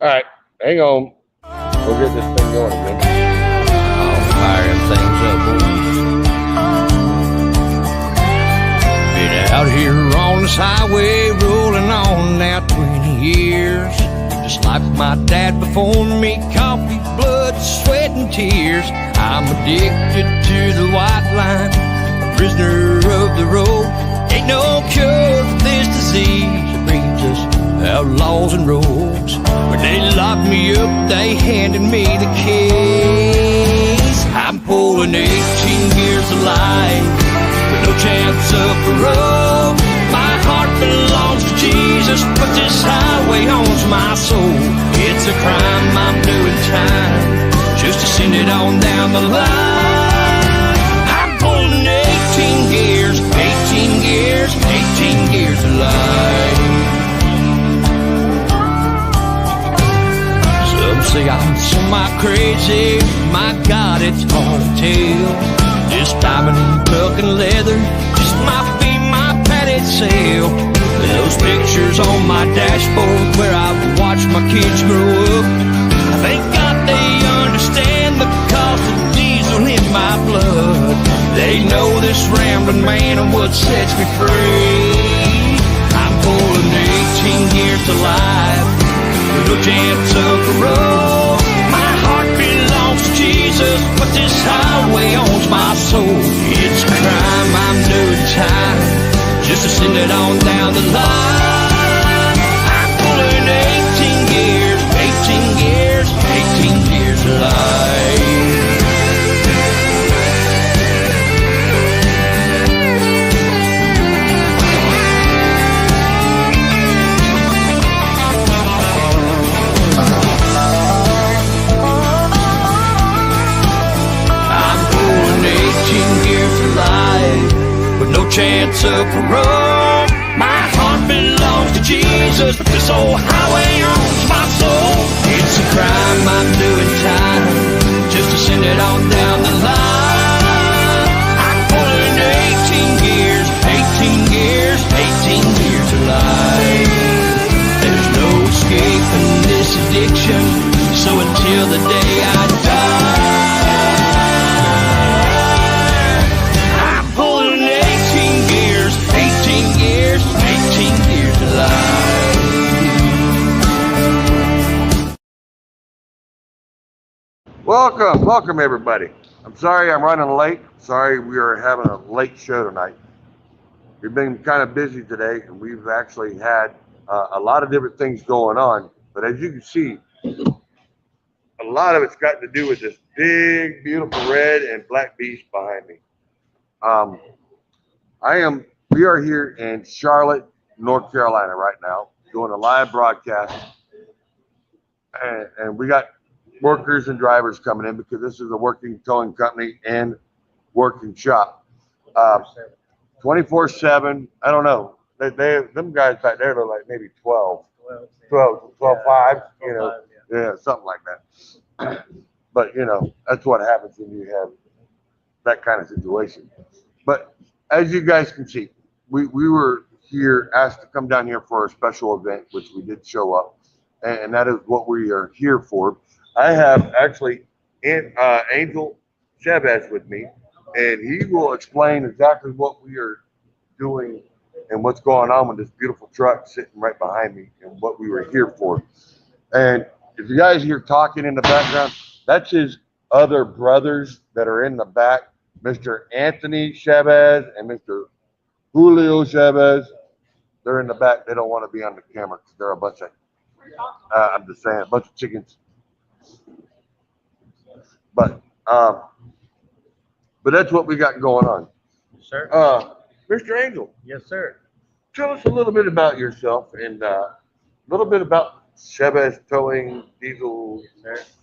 All right, hang on. We'll get this thing going again. I'll fire things up, boys. Been out here on this highway, rolling on now 20 years. Just like my dad before me, coffee, blood, sweat, and tears. I'm addicted to the white line, a prisoner of the road. Ain't no cure for this disease, it brings us outlaws and rogues. When they locked me up, they handed me the keys. I'm pulling 18 years of life with no chance of parole. My heart belongs to Jesus, but this highway owns my soul. It's a crime, I'm doing time just to send it on down the line. I'm pulling 18 years, 18 years, 18 years of life. Some say I'm semi-crazy, my God, it's hard to tell. This diamond and milk and leather just might be my padded sail. Those pictures on my dashboard where I've watched my kids grow up, I thank God they understand the cost of diesel in my blood. They know this rambling man and what sets me free. I'm pulling 18 years to life, no chance of parole. My heart belongs to Jesus, but this highway owns my soul. It's a crime, I'm doing time just to send it on down the line. I'm pulling 18 years, 18 years, 18 years of life. With no chance of parole, my heart belongs to Jesus, but this old highway owns my soul. It's a crime, I'm doing time just to send it on down the line. I'm pulling 18 years, 18 years, 18 years of life. There's no escaping this addiction, so until the day I die, Welcome everybody. I'm sorry I'm running late. Sorry we are having a late show tonight. We've been kind of busy today, and we've actually had a lot of different things going on. But as you can see, a lot of it's got to do with this big, beautiful red and black beast behind me. We are here in Charlotte, North Carolina right now, doing a live broadcast, and we got workers and drivers coming in because this is a working towing company and working shop. 24/7. I don't know. Them guys back there look like maybe 12, 5, yeah, something like that. But that's what happens when you have that kind of situation. But as you guys can see, we were here asked to come down here for a special event, which we did show up, and that is what we are here for. I have actually Angel Chavez with me, and he will explain exactly what we are doing and what's going on with this beautiful truck sitting right behind me and what we were here for. And if you guys hear talking in the background, that's his other brothers that are in the back, Mr. Anthony Chavez and Mr. Julio Chavez. They're in the back. They don't want to be on the camera because they're a bunch of, I'm just saying, a bunch of chickens. But that's what we got going on. Sir. Mr. Angel. Yes, sir. Tell us a little bit about yourself and a little bit about Chavez Towing, Diesel,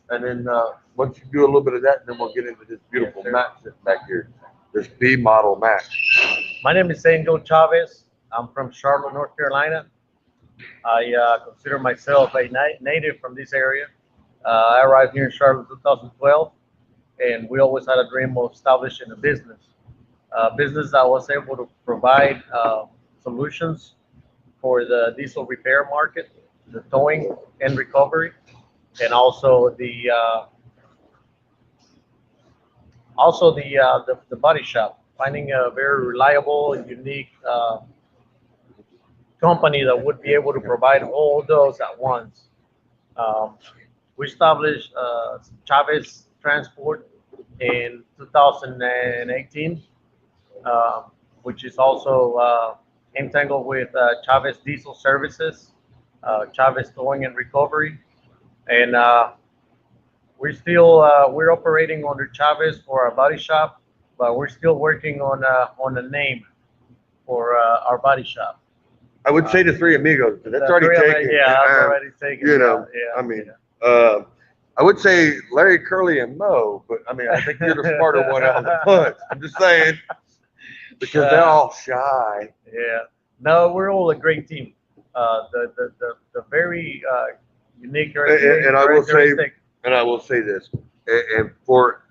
and then once you do a little bit of that, then we'll get into this beautiful Mac sitting back here, this B model Mac. My name is Angel Chavez. I'm from Charlotte, North Carolina. I consider myself a native from this area. I arrived here in Charlotte in 2012, and we always had a dream of establishing a business that was able to provide solutions for the diesel repair market, the towing and recovery. and also the body shop. Finding a very reliable and unique company that would be able to provide all those at once. Um, we established Chavez Transport in 2018, which is also entangled with Chavez Diesel Services, Chavez Towing and Recovery, and we're operating under Chavez for our body shop, but we're still working on a name for our body shop. I would say the Three Amigos, but that's The already three of them, taken. yeah, that's And, already taken. you know, yeah, I mean, yeah. I would say Larry, Curly, and Mo, but I mean, I think you're the smarter one out of the bunch. I'm just saying, because they're all shy. Yeah. No, we're all a great team. The very unique And I will say, characteristic. and I will say this, and for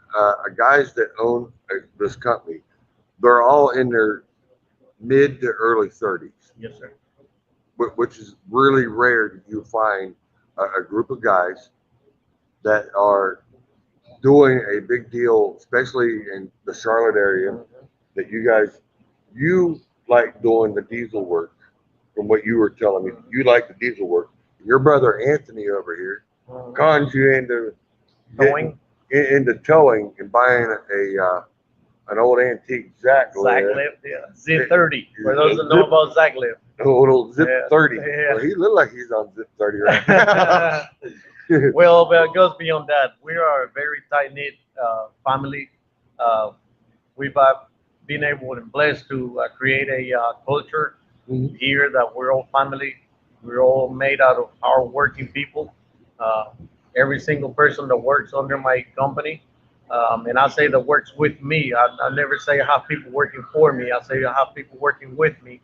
guys that own this company, they're all in their mid to early 30s, Yes, sir. which is really rare that you find a group of guys that are doing a big deal, especially in the Charlotte area, that you like doing the diesel work. From what you were telling me, you like the diesel work. Your brother Anthony over here cons you into Towing. into towing and buying an old antique Zach Zach lift, lift, yeah. Z30. For those that know about Zach lift. a little Zip Yeah, 30. yeah. Well, he looked like he's on Zip 30 right now. Well, but it goes beyond that. We are a very tight knit family. We've been able and blessed to create a culture Mhm. here that we're all family. We're all made out of hardworking people. Uh, every single person that works under my company, and I say that works with me. I never say I have people working for me. I say I have people working with me.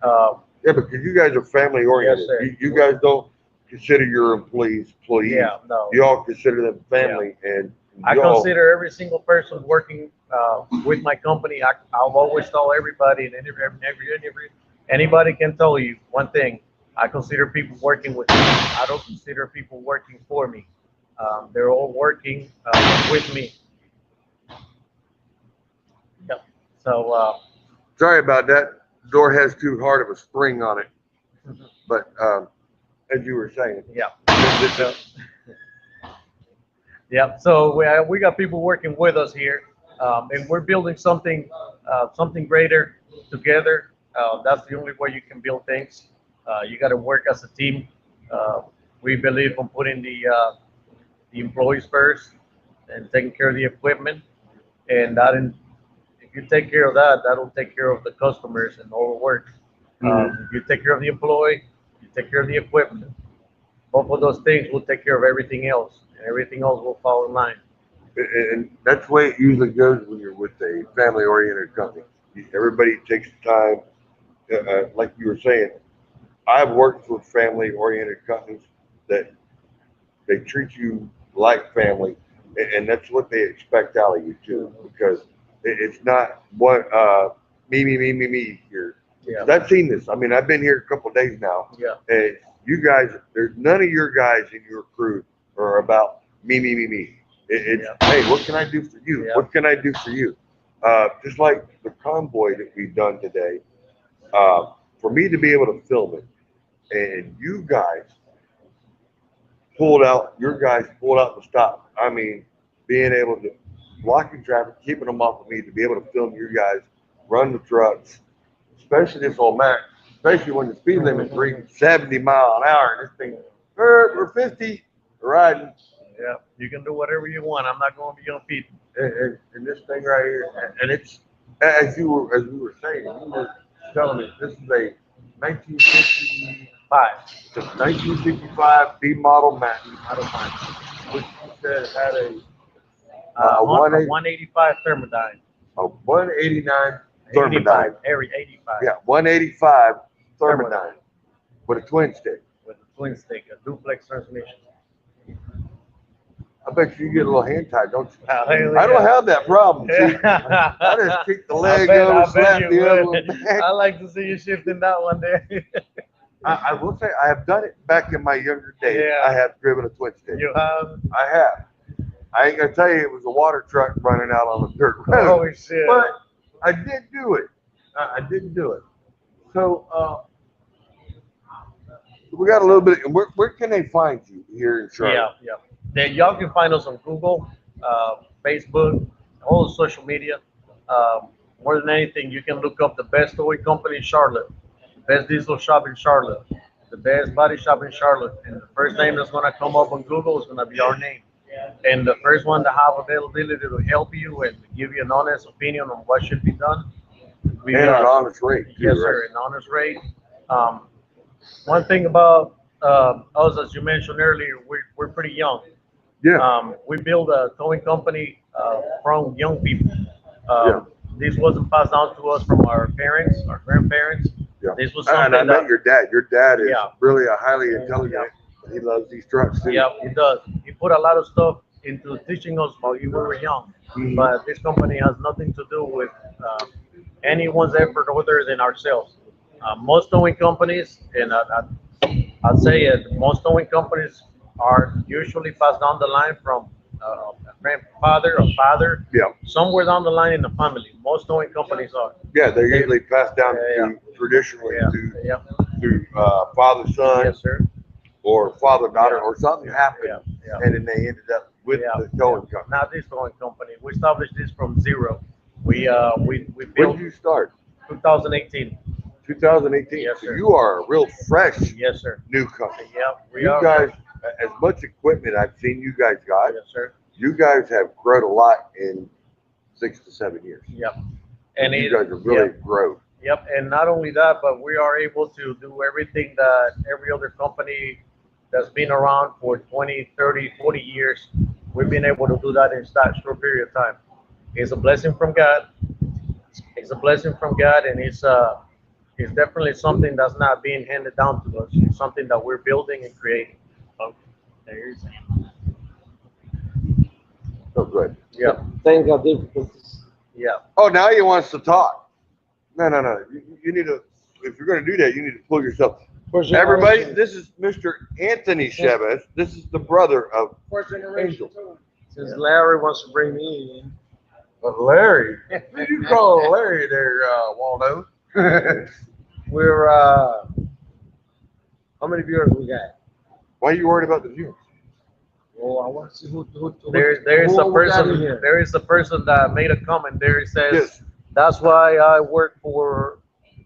Uh, Yeah, because you guys are family oriented. Yes, sir. You guys don't consider your employees. yeah, no. You all consider them family, and I y'all, consider every single person working with my company. I'll always tell everybody, and anybody can tell you one thing. I consider people working with me. I don't consider people working for me. They're all working with me. Yep. So sorry about that. Door has too hard of a spring on it, but as you were saying, yeah. this- Yeah, so we got people working with us here, and we're building something greater together. That's the only way you can build things. You got to work as a team. We believe in putting the employees first and taking care of the equipment, and if you take care of that, that'll take care of the customers and all the work. If you take care of the employee, you take care of the equipment. Both of those things will take care of everything else, and everything else will fall in line. and that's the way it usually goes when you're with a family oriented company. Everybody takes the time, like you were saying. I've worked with family oriented companies that they treat you like family, and that's what they expect out of you too, because it's not what me here. Yeah. 'Cause I've seen this. I mean, I've been here a couple of days now, Yeah. and you guys, there's none of your guys in your crew are about me. It's Yeah. hey, what can I do for you? Yeah. What can I do for you? Just like the convoy that we've done today, for me to be able to film it, and you guys your guys pulled out the stop. I mean, being able to blocking traffic, keeping them off of me, to be able to film you guys run the trucks, especially this old Mac, especially when the speed limit's reading 70 mile an hour, and this thing, we're 50 riding, Yeah. You can do whatever you want. I'm not going to be on feet. and this thing right here, and it's as we were saying, you were telling me this is a 1955 to 1955 B model Mac, which you said had a 185 Thermodyne. a 189 Thermodyne. 85. Yeah, 185 Thermodyne with a twin stick. With a twin stick, a duplex transmission. I bet you get a little hand tied, don't you? Hell I don't yeah. have that problem. See, I just kick the leg over, slap the other one back. I like to see you shifting that one there. I will say I have done it back in my younger days. Yeah. I have driven a twin stick. You have? I have. I ain't gonna tell you it was a water truck running out on the dirt road, Oh shit! but I did do it. I did do it. So we got a little bit. Where can they find you here in Charlotte? Yeah. Then y'all can find us on Google, Facebook, all social media. More than anything, you can look up the best toy company in Charlotte, the best diesel shop in Charlotte, the best body shop in Charlotte, and the first name that's gonna come up on Google is gonna be our name. And the first one to have availability to help you and give you an honest opinion on what should be done. We And an honest rate, too, yes, right? sir, an honest rate. Um, One thing about us, as you mentioned earlier, we're pretty young. Yeah. We build a towing company from young people. Yeah. This wasn't passed down to us from our parents, our grandparents. Yeah. This was And something I met that, your dad. Your dad is Yeah. really a highly intelligent. He loves these trucks too. yeah, he does. He put a lot of stuff into teaching us while we were young. Mhm. But this company has nothing to do with anyone's effort other than ourselves. Most towing companies, and I'd say it, most towing companies are usually passed down the line from a grandfather or father, Yeah. somewhere down the line in the family. Most towing companies are. Yeah, they're usually passed down Yeah, to traditionally Yeah, to yeah, father son yes, sir. or father daughter Yeah. or something happened, Yeah. and then they ended up with Yeah. the towing company. Not this towing company. We established this from zero. We we When built did you start? 2018. 2018. Yes, So sir. you are a real fresh Yes, sir. new company. Yeah, we You are. guys, as much equipment I've seen you guys got, Yes, sir. you guys have grown a lot in 6 to 7 years. Yep. And you it, guys have really grown. Yep. And not only that, but we are able to do everything that every other company that's been around for 20, 30, 40 years, we've been able to do that in that short period of time. It's a blessing from God. It's a blessing from God, and it's definitely something that's not being handed down to us. It's something that we're building and creating. Oh, there's So good. yeah, Things are difficulties. yeah. Oh, now you want us to talk. No. You need to, if you're going to do that, you need to pull yourself. First Everybody, generation. this is Mr. Anthony Chavez. This is the brother of First generation. Angel. Since Larry wants to bring me in, Larry. What you call Larry there, Waldo? we're how many viewers we got? Why are you worried about the viewers? Oh, I want to see who There is who a we got in person. here. There is a person that made a comment there. It says, Yes. "That's why I work for."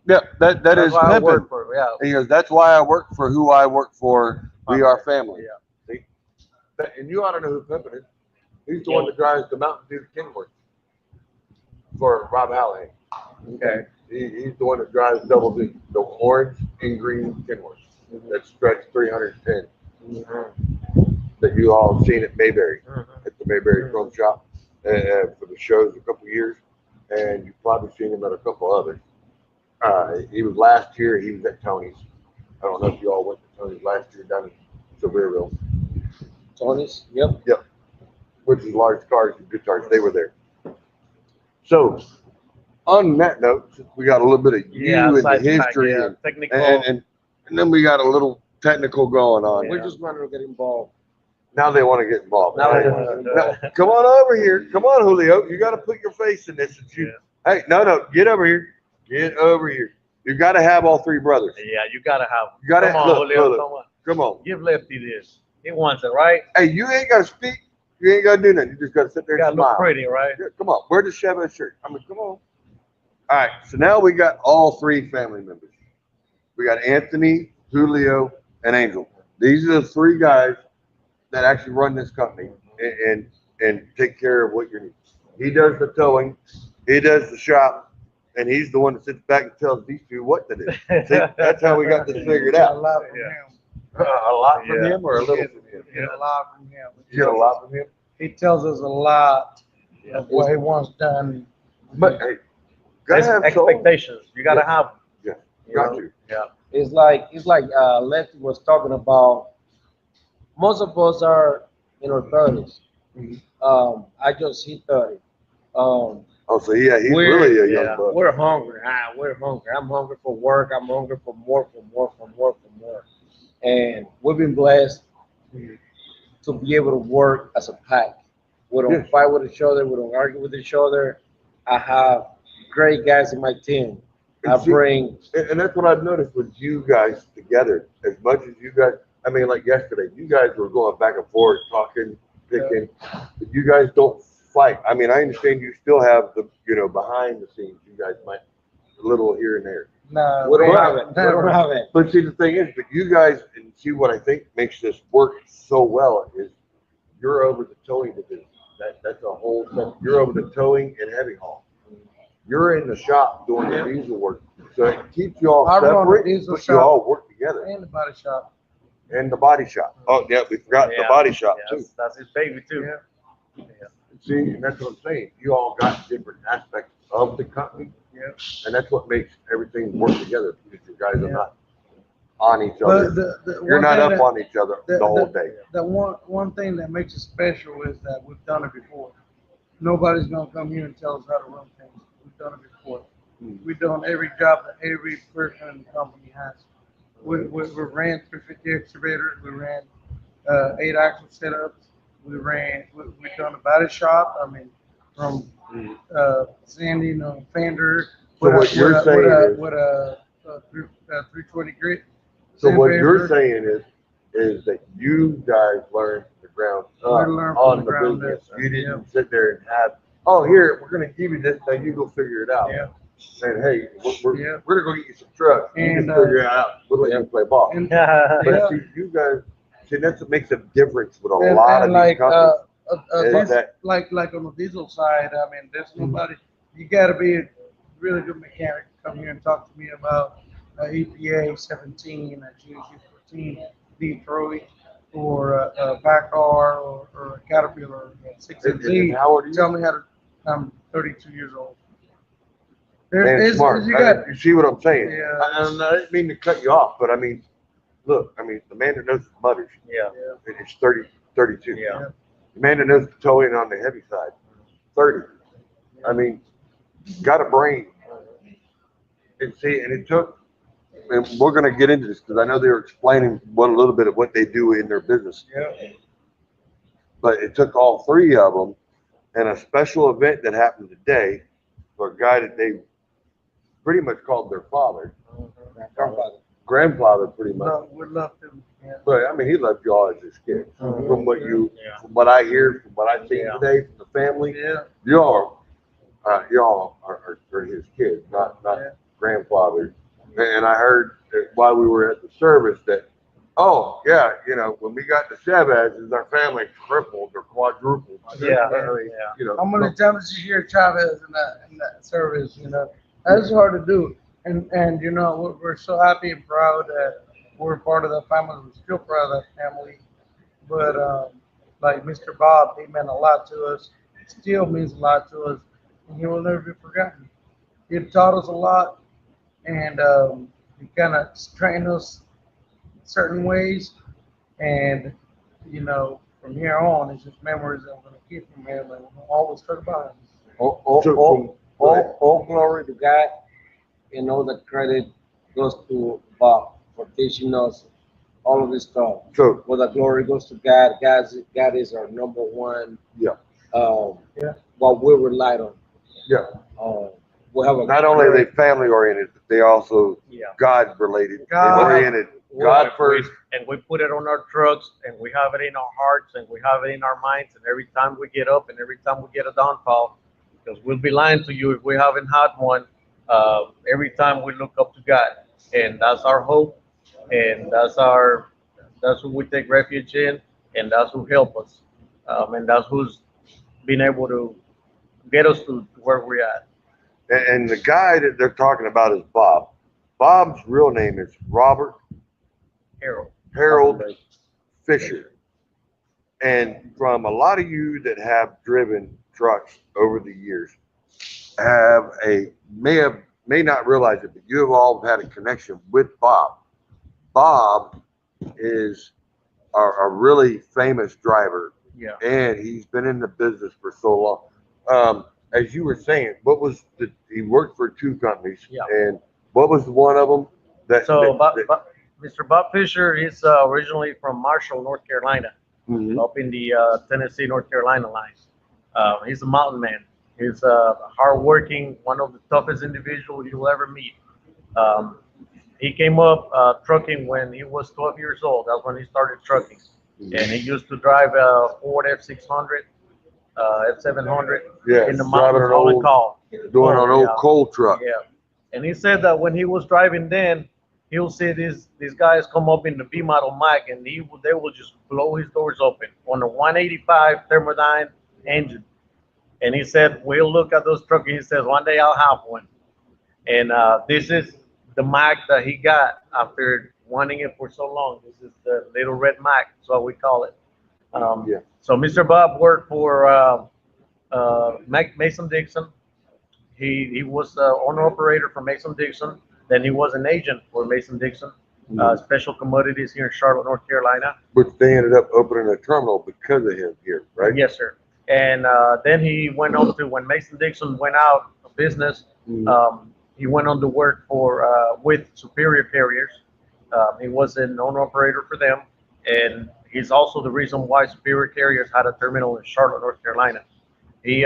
Yeah, that That's is why I pimping. work for. Yeah. And he goes, that's why I work for who I work for. We are family. Yeah. See? And you ought to know who Pimpin is. He's the one that drives the Mountain Dew Kenworth for Rob Hallahan. Okay. He's the one that drives double D, the orange and green Kenworth that stretch 310 that you all seen at Mayberry, at the Mayberry Chrome Shop for the shows a couple years. And you've probably seen him at a couple others. He was last year, he was at Tony's. I don't know if you all went to Tony's last year down in Sevierville. Tony's. Yep. Yep. Which is large cars and guitars. They were there. So, on that note, since we got a little bit of you and the sidetrack, history yeah, and, technical. and then we got a little technical going on. Yeah. We're just going to get involved. Now they want to get involved. Now Right? they wanna get involved. Now, come on over here. Come on, Julio. You got to put your face in this. Since you, Hey, no. Get over here. Get over here. You got to have all three brothers. Yeah, you gotta have. You gotta- come on, look, Julio. look. Come on. Come on. Give Lefty this. He wants it, right? Hey, you ain't got to speak. You ain't got to do nothing. You just got to sit there You and gotta look smile. pretty, right? Yeah, come on. Wear the Chavez shirt. I mean, come on. All right. So now we got all three family members. We got Anthony, Julio, and Angel. These are the three guys that actually run this company and take care of what you need. He does the towing. He does the shop. And he's the one that sits back and tells these two what to do. See, that's how we got this figured A out. lot from Yeah. him. A lot from Yeah. him or a little from him? Get a lot from him. You get a lot from him. He tells us a lot Yeah. of what he wants done. But hey, gotta have soul. Expectations. You gotta have. Yeah, You got know? you. Yeah. It's like Lefty was talking about. Most of us are in our 30s. I just hit 30. Oh, so yeah, he's We're- really a young yeah, buck. We're hungry. We're hungry. I'm hungry for work. I'm hungry for more. and we've been blessed to be able to work as a pack. We don't Yes. fight with each other. We don't argue with each other. I have great guys in my team. I And see- bring And that's what I've noticed with you guys together. As much as you guys, I mean, like yesterday, you guys were going back and forth, talking, picking. But you guys don't fight. I mean, I understand you still have the, behind the scenes, you guys might a little here and there. No, we don't Well, have it. We don't have it. But see, the thing is, but you guys, and see what I think makes this work so well is you're over the towing division. That's a whole thing. You're over the towing and heavy haul. You're in the shop doing the diesel work. So it keeps you all I run the separate, diesel but you shop. all work together. And the body shop. And the body shop. Oh, yeah, we forgot the Yeah. body shop too. That's his baby too. See, and that's what I'm saying. You all got different aspects of the company. Yeah. And that's what makes everything work together. Because you guys are Yeah. not on each But other. the You're one not thing up that- on each other the whole day. The one thing that makes it special is that we've done it before. Nobody's gonna come here and tell us how to run things. We've done it before. We've done every job that every person in the company has. We ran 350 excavators. We ran 8 axle setups. We've done a body shop. I mean, from sanding a fender So what you're saying with a 320 grit. So what you're sandpaper. saying is that you guys learned the ground We up learned from on the the ground business. up. You didn't sit there and have, oh, here, we're gonna give you this thing, you go figure it out. Yeah. And hey, we're Yeah. gonna go get you some trucks, you And, just figure it out, we'll let you play ball. And, Yeah. But yeah. see, you guys, see, that's what makes a difference with a and, lot of and these like companies. Is this, that- like on the diesel side, I mean, there's nobody. You got to be a really good mechanic to come here and talk to me about EPA 17, a GSU 14, Detroit, or a Backar or a Caterpillar And 6Z. how old are you? Tell me how to. I'm 32 years old. Man, It's- smart. you got, You see what I'm saying? Yeah. And I didn't mean to cut you off, but I mean, look, the man that knows his mothers Yeah. is 32. Yeah. The man that knows the towing on the heavy side, 30. I mean, got a brain. And see, and it took, and we're going to get into this because I know they were explaining a little bit of what they do in their business. Yeah. But it took all three of them and a special event that happened today for a guy that they pretty much called their father, grandfather pretty much. we love them. Yeah. But I mean, he loved you all as his kids. Mhm. From what you, Yeah. from what I hear, from what I've seen Yeah. today from the family, Yeah. y'all are his kids, not Yeah. grandfathers. And I heard that while we were at the service that, oh yeah, when we got to Chavez, our family tripled or quadrupled. Yeah. I mean, Yeah. How many times did you hear Chavez in that service? That's hard to do. And we're so happy and proud that we're part of that family. We're still proud of that family. But like Mr. Bob, he meant a lot to us. Still means a lot to us, and he will never be forgotten. He taught us a lot, and he kind of trained us certain ways. And from here on, it's just memories that I'm gonna keep from him, and we'll always talk about him. all, So all, from- go ahead. all glory to God, and all the credit goes to Bob for teaching us all of this stuff. So Well, the glory goes to God. God is our number one. Yeah. Yeah. What we relied on. yeah, We have a not only are they great- family oriented, but they also Yeah. God related, God- oriented. God first. And we put it on our trucks, and we have it in our hearts, and we have it in our minds. And every time we get up, and every time we get a downfall, because we'll be lying to you if we haven't had one. Every time we look up to God, and that's our hope, and that's who we take refuge in, and that's who help us, and that's who's been able to get us to where we're at. And the guy that they're talking about is Bob. Bob's real name is Robert Harold Fisher. And from a lot of you that have driven trucks over the years, may not realize it, but you have all had a connection with Bob. Bob is a really famous driver, Yeah. and he's been in the business for so long. As you were saying, he worked for two companies, Yeah. and what was one of them that? So that- Bob, that- Bob, Mr. Bob Fisher is originally from Marshall, North Carolina, Mhm. up in the Tennessee, North Carolina line. He's a mountain man. He's hardworking, one of the toughest individuals you'll ever meet. Um, he came up trucking when he was 12 years old. That's when he started trucking. And he used to drive a Ford F600, F700 Yeah, in the driving mountains, an hauling old, coal. doing an old Yeah. coal truck. Yeah. And he said that when he was driving then, he'll see these guys come up in the B model Mac and they will just blow his doors open on a 185 Thermodyne engine. And he said, we'll look at those trucks. He says, one day I'll have one. And this is the Mac that he got after wanting it for so long. This is the little red Mac, that's what we call it. Yeah. So Mr. Bob worked for Mason Dixon. He was owner operator for Mason Dixon. Then he was an agent for Mason Dixon, Special Commodities here in Charlotte, North Carolina. Which they ended up opening a terminal because of him here, right? Yes, sir. And then he went on to when Mason Dixon went out of business. He went on to work for with Superior Carriers. He was an owner operator for them, and he's also the reason why Superior Carriers had a terminal in Charlotte, North Carolina. He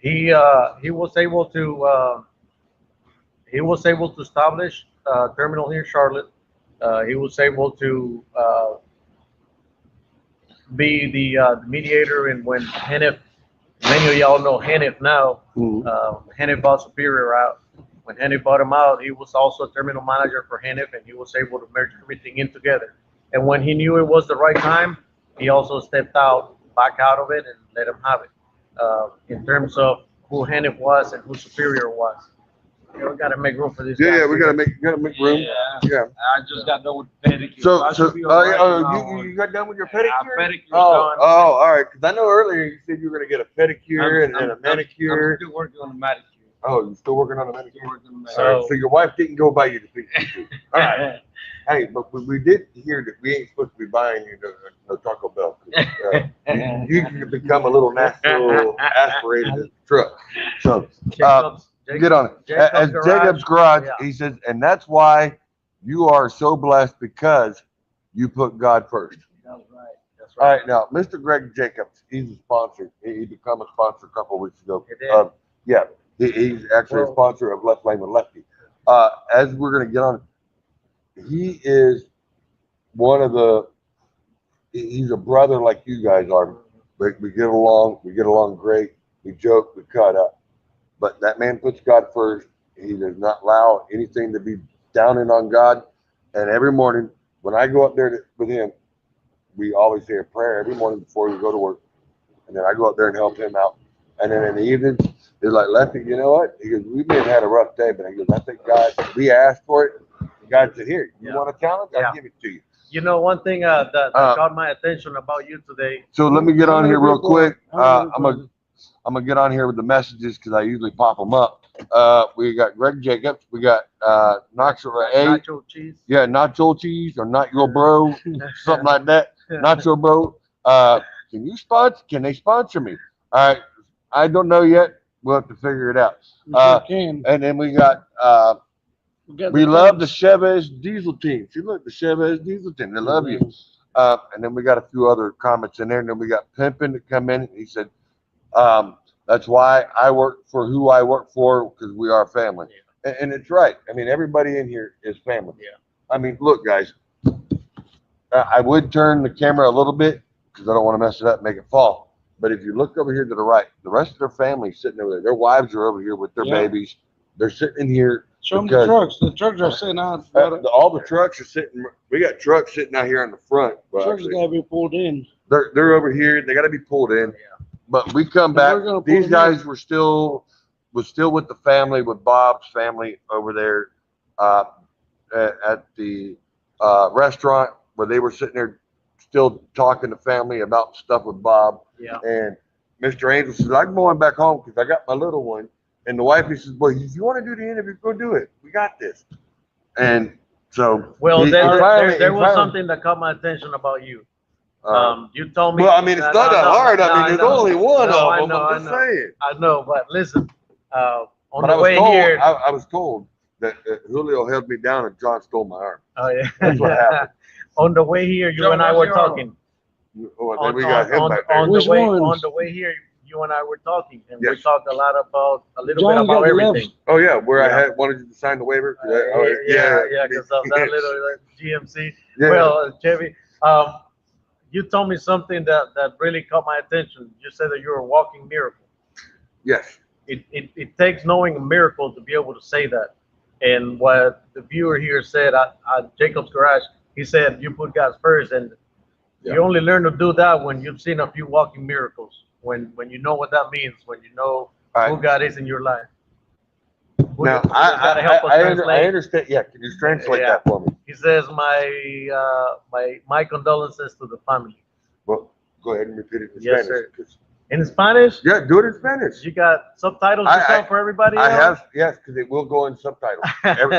he was able to establish a terminal here in Charlotte. He was able to be the mediator, and when Hennef, many of y'all know Hennef now, Hennef bought Superior out. When Hennef bought him out, he was also a terminal manager for Hennef, and he was able to merge everything in together. And when he knew it was the right time, he also stepped out, back out of it, and let him have it. In terms of who Hennef was and who Superior was. You know, we got to make room for this. Yeah, guy. yeah, we gotta make room. Yeah. I just got done with pedicure. So, I so should be all right now. you got done with your Yeah, pedicure? pedicure's Oh, done. oh, all right. Because I know earlier you said you were gonna get a pedicure and a I'm manicure. still working on the manicure. Oh, you still working on a manicure? Still working on the So- All right, so your wife didn't go buy you the pedicure. All right. Hey, but we did hear that we ain't supposed to be buying you no Taco Bell. 'Cause, you can become a little natural aspirated truck. So Jacob's, get on it. As Jacob's Garage, yeah. he says, and that's why you are so blessed because you put God first. That's right. That's All right. right, now Mr. Greg Jacobs, he's a sponsor. He became a sponsor a couple of weeks ago. He did. Yeah, he's actually a sponsor of Left Lane with Lefty. As we're gonna get on, he is one of the. He's a brother like you guys are. We get along. We get along great. We joke. We cut up. But that man puts God first. He does not allow anything to be downing on God. And every morning when I go up there with him, we always say a prayer every morning before we go to work. And then I go up there and help him out. And then in the evening, he's like, Lefty, you know what? He goes, we may have had a rough day, but he goes, I think God, we asked for it. God said, here, you Yeah. want a challenge? I'll Yeah. give it to you. You know, one thing that caught my attention about you today. So let me get on here real quick. I'm gonna. gonna get on here with the messages because I usually pop them up. We got Greg Jacobs. We got Nacho A. Nacho cheese. Yeah, Nacho Cheese or Not Your Bro, something like that. Nacho Bro. Can they sponsor me? All right. I don't know yet. We'll have to figure it out. Can. And then we got we love the Chavez Diesel team. See, look, the Chavez Diesel team. They love you. And then we got a few other comments in there. And then we got Pimpin to come in. He said, that's why I work for who I work for, because we are family. And it's right. I mean, everybody in here is family. Yeah. I mean, look, guys, I would turn the camera a little bit because I don't want to mess it up and make it fall. But if you look over here to the right, the rest of their family is sitting over there. Their wives are over here with their Yeah. babies. They're sitting in here. Show them the because- trucks. The trucks are sitting out. all the trucks are sitting. We got trucks sitting out here in the front. Well, Trucks actually, gotta be pulled in. they're over here. They got to be pulled in. Yeah. But we come And back. we're gonna pull These them guys were still with the family, with Bob's family over there at the restaurant where they were sitting there still talking to family about stuff with Bob. Yeah. And Mr. Angel says, I'm going back home because I got my little one. And the wife, he says, well, if you want to do the interview, go do it. We got this. And so. Well, he there finally- was something that caught my attention about you. You told me. well, I mean, it's not that hard. I mean, there's only one No, of I them. know, I'm just saying. I know, but listen, on But I the was way told, here, I was told that Julio held me down and John stole my arm. Oh yeah. That's what happened. On the way here, you John, and I what's were your arm? talking. Oh, then we got him back there. On Which the way ones? on the way here, you and I were talking, and we Yes. talked a lot about a little John bit about got left. everything. Oh yeah, where I Yeah. had wanted you to sign the waiver. Yeah, because of that little GMC. Yeah. Well, Chevy, you told me something that really caught my attention. You said that you're a walking miracle. Yes. It takes knowing a miracle to be able to say that. And what the viewer here said at Jacob's Garage, he said you put God first, and you only learn to do that when you've seen a few walking miracles. When you know what that means, when you know All who right. God is in your life. Now Who gotta help us I translate. understand. Yeah, can you translate Yeah. that for me? He says my condolences to the family. Well, go ahead and repeat it in Yes, Spanish. sir. In Spanish, Yeah, do it in Spanish. you got subtitles I- or something for everybody I else? have, yes, because it will go in subtitles.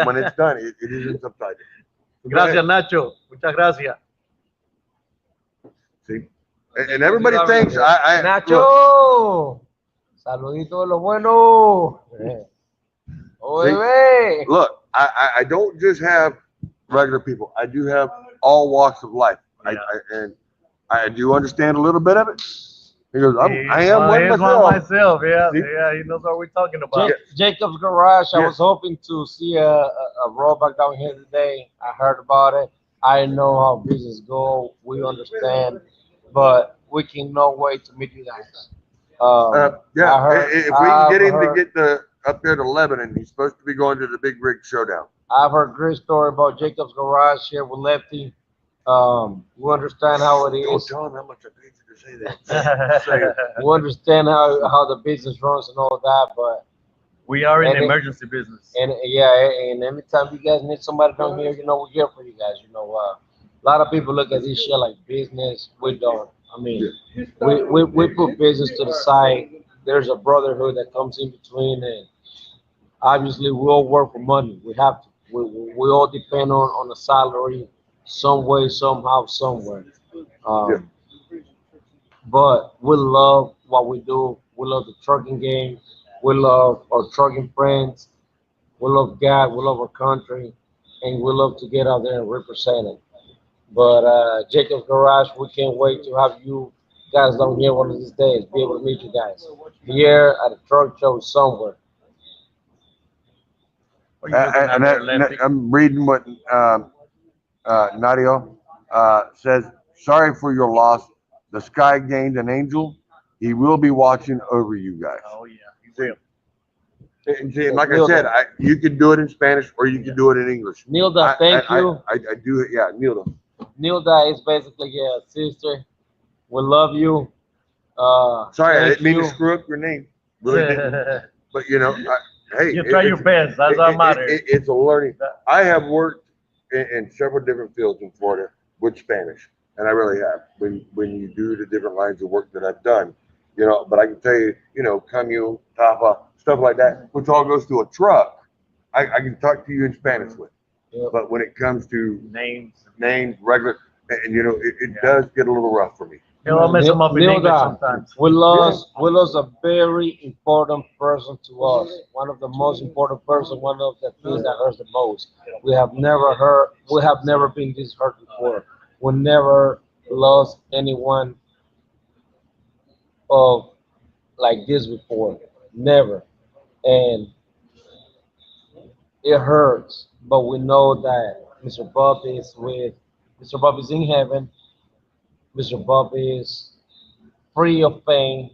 When it's done, it is in subtitles. So go Gracias, ahead. Nacho. Muchas gracias. See? And everybody thinks I look, Nacho, saludito de lo bueno. Oh, See? bebé. look, I don't just have regular people. I do have all walks of life. Yeah. And I do understand a little bit of it. He goes, I am Well, one he's myself. myself. Yeah, See? yeah, he knows what we're talking about. Jacob's Garage. I Yes. was hoping to see a rollback down here today. I heard about it. I know how business go. We understand, but we cannot wait to meet you guys. Yeah, I heard- if we can get I've him to heard- get up there to Lebanon, he's supposed to be going to the Big Rig Showdown. I've heard great story about Jacob's Garage here with Lefty. We understand how it Don't is. tell him how much I paid you to say that. Say it. We understand how the business runs and all that, but We are in And the it- emergency business. and yeah, and anytime you guys need somebody down here, we're here for you guys. A lot of people look at this shit like business. We don't. I mean, we put business to the side. There's a brotherhood that comes in between, and obviously we all work for money. We have to. We all depend on a salary, some way, somehow, somewhere. Um, But we love what we do. We love the trucking game. We love our trucking friends. We love God. We love our country, and we love to get out there and represent it. But Jacob's Garage, we can't wait to have you guys down here one of these days. Be able to meet you guys here at a truck show somewhere. What are you looking at there, Lefty? I'm reading what Nadia says. Sorry for your loss. The sky gained an angel. He will be watching over you guys. Oh yeah, he will. And see, like I said, you can do it in Spanish or you can do it in English. Nilda, thank you. I do it. Yeah, Nilda. Nilda is basically a sister. We love you. Sorry, I thank didn't mean to you. screw up your name. Really didn't. But hey, You try your best. That's all matters. It's a learning. I have worked in several different fields in Florida with Spanish, and I really have. When you do the different lines of work that I've done, but I can tell you, camion, tapa, stuff like that, which all goes to a truck. I can talk to you in Spanish with. Yep. But when it comes to Names. regular, and it does get a little rough for me. He'll mess them up in English Nilda, sometimes. we lost a very important person to us. One of the most important person, one of the things that hurts the most. We have never been this hurt before. We never lost anyone of like this before. Never. And it hurts, but we know that Mr. Bob is in heaven. Mr. Bob is free of pain,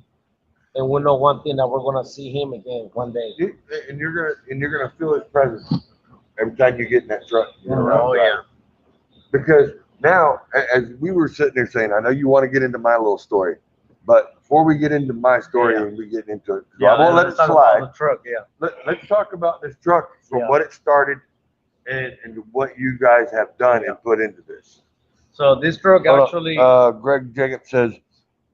and we know one thing, that we're gonna see him again one day. And you're gonna feel his presence every time you get in that truck. Oh yeah. Because now, as we were sitting there saying, I know you want to get into my little story, but before we get into my story and we get into it, I won't let it let's talk about slide. the truck. Yeah. Let's talk about this truck from Yeah. what it started and what you guys have done and put into this. So this truck actually. Greg Jacob says,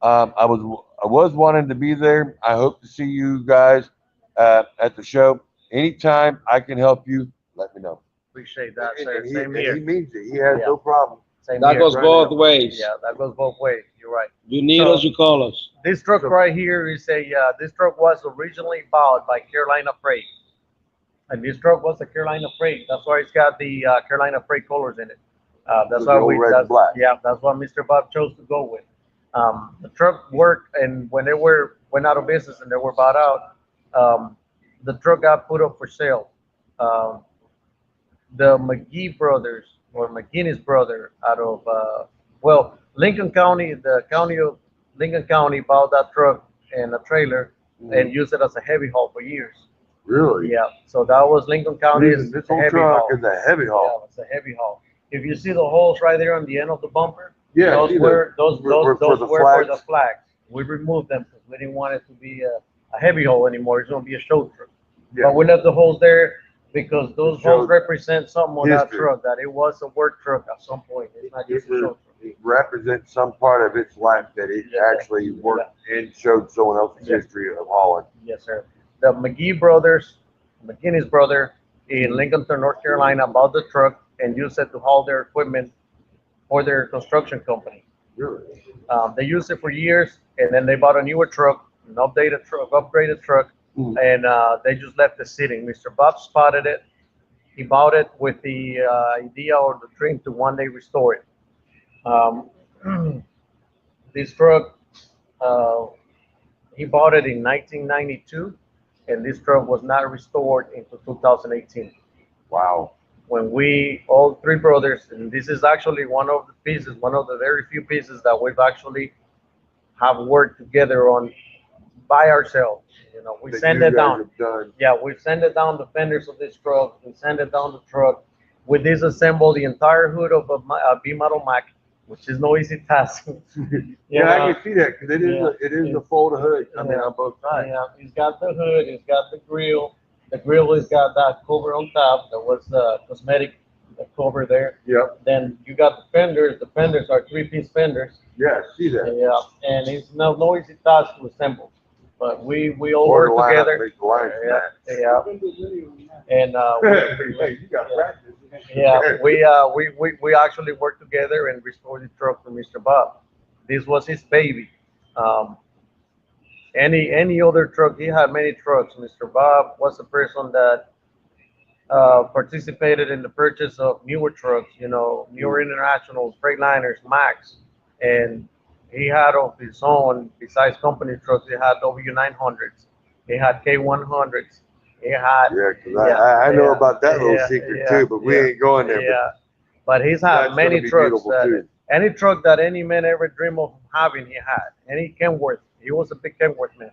I was wanting to be there. I hope to see you guys at the show. Anytime I can help you, let me know. Appreciate that, And sir. he, Same and here. he means it. He has Yeah. no problem. Same That here. goes right both now. ways. Yeah, that goes both ways. You're right. You need So- us, you call us. This truck right here is this truck was originally bought by Carolina Freight. And this truck was a Carolina Freight. That's why it's got the Carolina Freight colors in it. That's With why the old we. red and That's, black. yeah, that's what Mr. Bob chose to go with. The truck worked, and when they went out of business and they were bought out, the truck got put up for sale. Um, the McGee brothers or McGinnis brother out of well, Lincoln County, the county of Lincoln County bought that truck and a trailer and used it as a heavy haul for years. Really? Yeah, so that was Lincoln County's This whole heavy truck haul. is a heavy Yeah, haul. it's a heavy haul. If you see the holes right there on the end of the bumper, Yeah, those see were those for those the were for the flags. flags. We removed them because we didn't want it to be a heavy haul anymore. It's gonna be a show truck. Yeah. But we left the holes there because those show holes represent something on that history. truck, that it was a work truck at some point. It's not just a show truck. It represents some part of its life that it Yeah. actually worked and showed someone else's Yeah. history of hauling. Yes, sir. The McGee brothers, McGinnis brother in Lincoln, North Carolina, bought the truck and used it to haul their equipment for their construction company. Really? They used it for years, and then they bought a newer truck, an upgraded truck, Mm. and they just left it sitting. Mr. Bob spotted it. He bought it with the idea or the dream to one day restore it. Um, this truck, uh, he bought it in 1992, and this truck was not restored until 2018. Wow. When we, all three brothers, and this is actually one of the pieces, one of the very few pieces that we've actually have worked together on by ourselves. You know, we That send you it guys down. have done. Yeah, we send it down the fenders of this truck. We send it down the truck. We disassemble the entire hood of a B model Mac, which is no easy task. Yeah, I can see that because Yeah. it is a folded hood. I mean, Yeah. on both sides. Yeah, he's got the hood, he's got the grill. The grill has got that cover on top. That was cosmetic cover there. Yep. Then you got the fenders. The fenders are three-piece fenders. Yeah, I see that. Yeah, and it's no easy task to assemble. But we all Or the work line up, together. make the lines Yeah, match. yeah. And Hey, you got practice. we actually worked together and restored the truck for Mr. Bob. This was his baby. Um, any other truck, he had many trucks. Mr. Bob was a person that participated in the purchase of newer trucks, you know, newer internationals, Freightliners, Max, and he had of his own, besides company trucks, he had W900s, he had K100s, he had, Yeah, because I know about that little yeah, secret yeah, too, but we yeah, ain't going there. yeah. But he's But had that's many gonna be trucks beautiful that too. any truck that any man ever dream of having, he had. Any Kenworth, he was a big Kenworth man,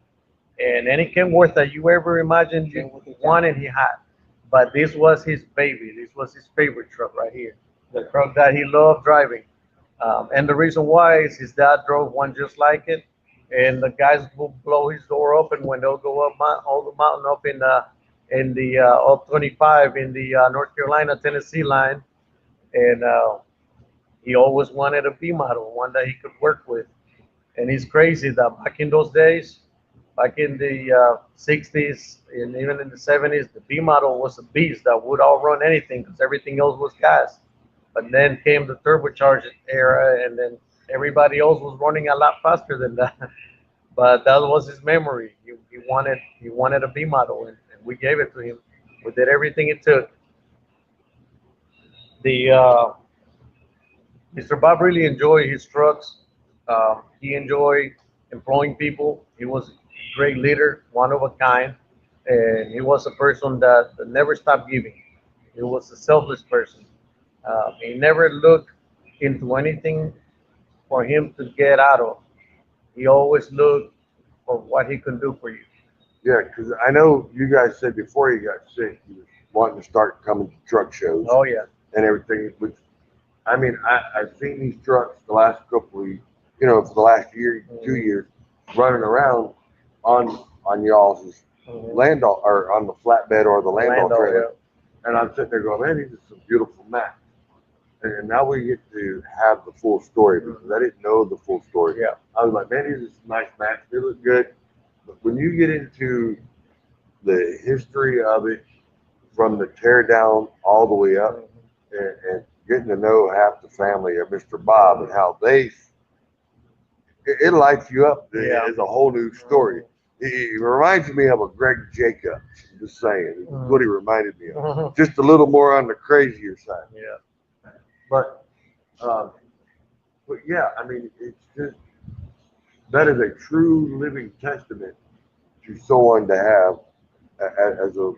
and any Kenworth that you ever imagined you wanted, he had. But this was his baby. This was his favorite truck right here. The truck that he loved driving. And the reason why is his dad drove one just like it. And the guys will blow his door open when they'll go up all the mountain up in the up 25 in the North Carolina Tennessee line. And he always wanted a B model, one that he could work with. And it's crazy that back in those days, back in the 60s and even in the 70s, the B model was a beast that would outrun anything because everything else was gas. But then came the turbocharged era, and then everybody else was running a lot faster than that. But that was his memory. He wanted a B model, and we gave it to him. We did everything it took. The Mr. Bob really enjoyed his trucks. He enjoyed employing people. He was a great leader, one of a kind, and he was a person that never stopped giving. He was a selfless person. He never looked into anything for him to get out of. He always looked for what he could do for you. Yeah, because I know you guys said before you got sick, you was wanting to start coming to truck shows Oh yeah, and everything. Which, I mean, I've seen these trucks the last couple of, for the last year, 2 years, running around on y'all's land or on the flatbed or the land trailer. And I'm sitting there going, man, these are some beautiful mats. And now we get to have the full story because I didn't know the full story. Yeah. I was like, man, these are some nice mats. They look good. But when you get into the history of it, from the tear down all the way up, and getting to know half the family of Mr. Bob and how it lights you up Yeah. as a whole new story. He reminds me of a Greg Jacobs. I'm just saying, that's what he reminded me of. Mhm. Just a little more on the crazier side. Yeah. But, but yeah, I mean, it's just that is a true living testament to someone to have as a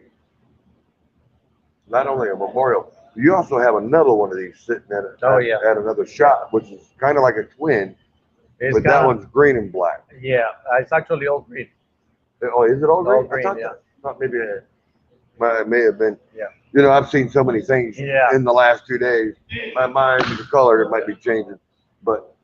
not only a memorial. You also have another one of these sitting Oh, yeah. at another shop, which is kind of like a twin, It's but that kinda- one's green and black. Yeah, it's actually all green. Oh, is it all green? All green, yeah. Thought maybe it may have been. Yeah. You know, I've seen so many things Yeah. in the last 2 days. My mind, the color, it might be changing, but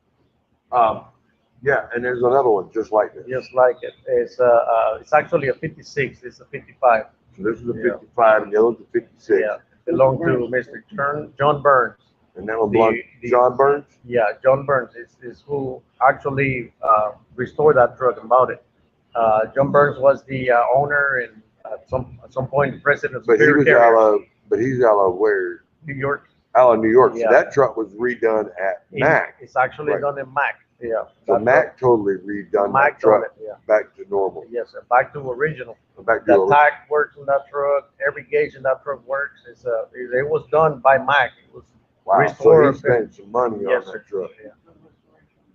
yeah. And there's another one just like this. Just like it. It's actually a 56. It's a 55. So this is a Yeah. 55, and the other's a 56, Yeah, belonged to Mr. John Burns. and that one belongs to John Burns. Yeah, John Burns is who actually restored that truck and bought it. John Burns was the owner and at some point president of But he Superior was Carrier, he's out of where? New York. Out of New York. Yeah. So that truck was redone at Mac. It's actually Right. done in Mac. Yeah. So that Mac totally redone truck, Mac that truck done it. Yeah. back to normal. Yes, sir. Back to original. Back to The tack works in that truck. Every gauge in that truck works. It was done by Mac. It was wow. So restored. he spent some money Yes, on sir. that truck.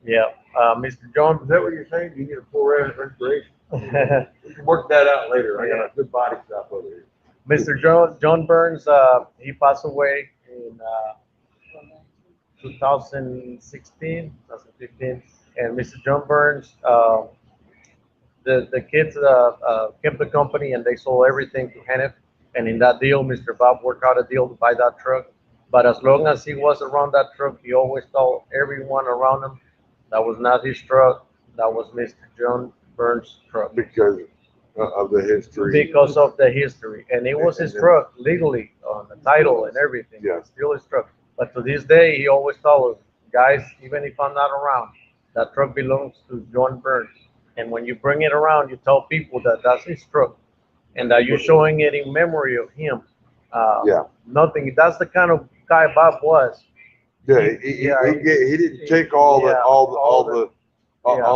Yeah. Mr. John. Is that what you're saying? You need a full restoration? We can work that out later. I got a good body shop over here. Mr. John Burns, he passed away in 2016, 2015, and Mr. John Burns, the kids kept the company and they sold everything to Hennef. And in that deal, Mr. Bob worked out a deal to buy that truck. But as long as he was around that truck, he always told everyone around him that was not his truck. That was Mr. John Burns' truck. Because of the history. Because of the history, and it was his truck legally on the title and everything. Yeah. It's still his truck. But to this day, he always told us, guys, even if I'm not around, that truck belongs to John Burns. And when you bring it around, you tell people that that's his truck, and that you're showing it in memory of him. Yeah. Nothing. That's the kind of guy Bob was. Yeah, he didn't take all Yeah, all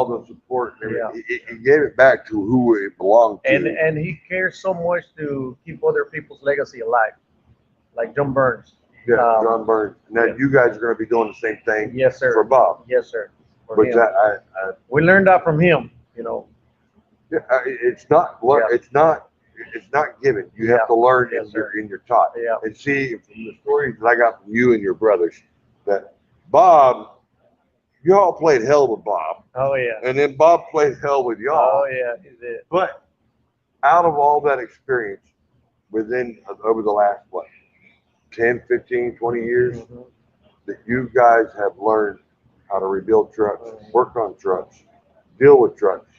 the support and everything. He gave it back to who it belonged to. And he cares so much to keep other people's legacy alive, like John Burns. Yeah, John Burns. Now yeah. you guys are going to be doing the same thing. Yes, sir. For Bob. Yes, sir. For Which him. We learned that from him. it's not it's not given. You have to learn Yes, and you're taught. Yeah. And see from the stories that I got from you and your brothers that Bob, you all played hell with Bob, Oh yeah. and then Bob played hell with y'all. Oh yeah. He did. But out of all that experience, within over the last 10, 15, 20 years, Mhm. that you guys have learned how to rebuild trucks, work on trucks, deal with trucks,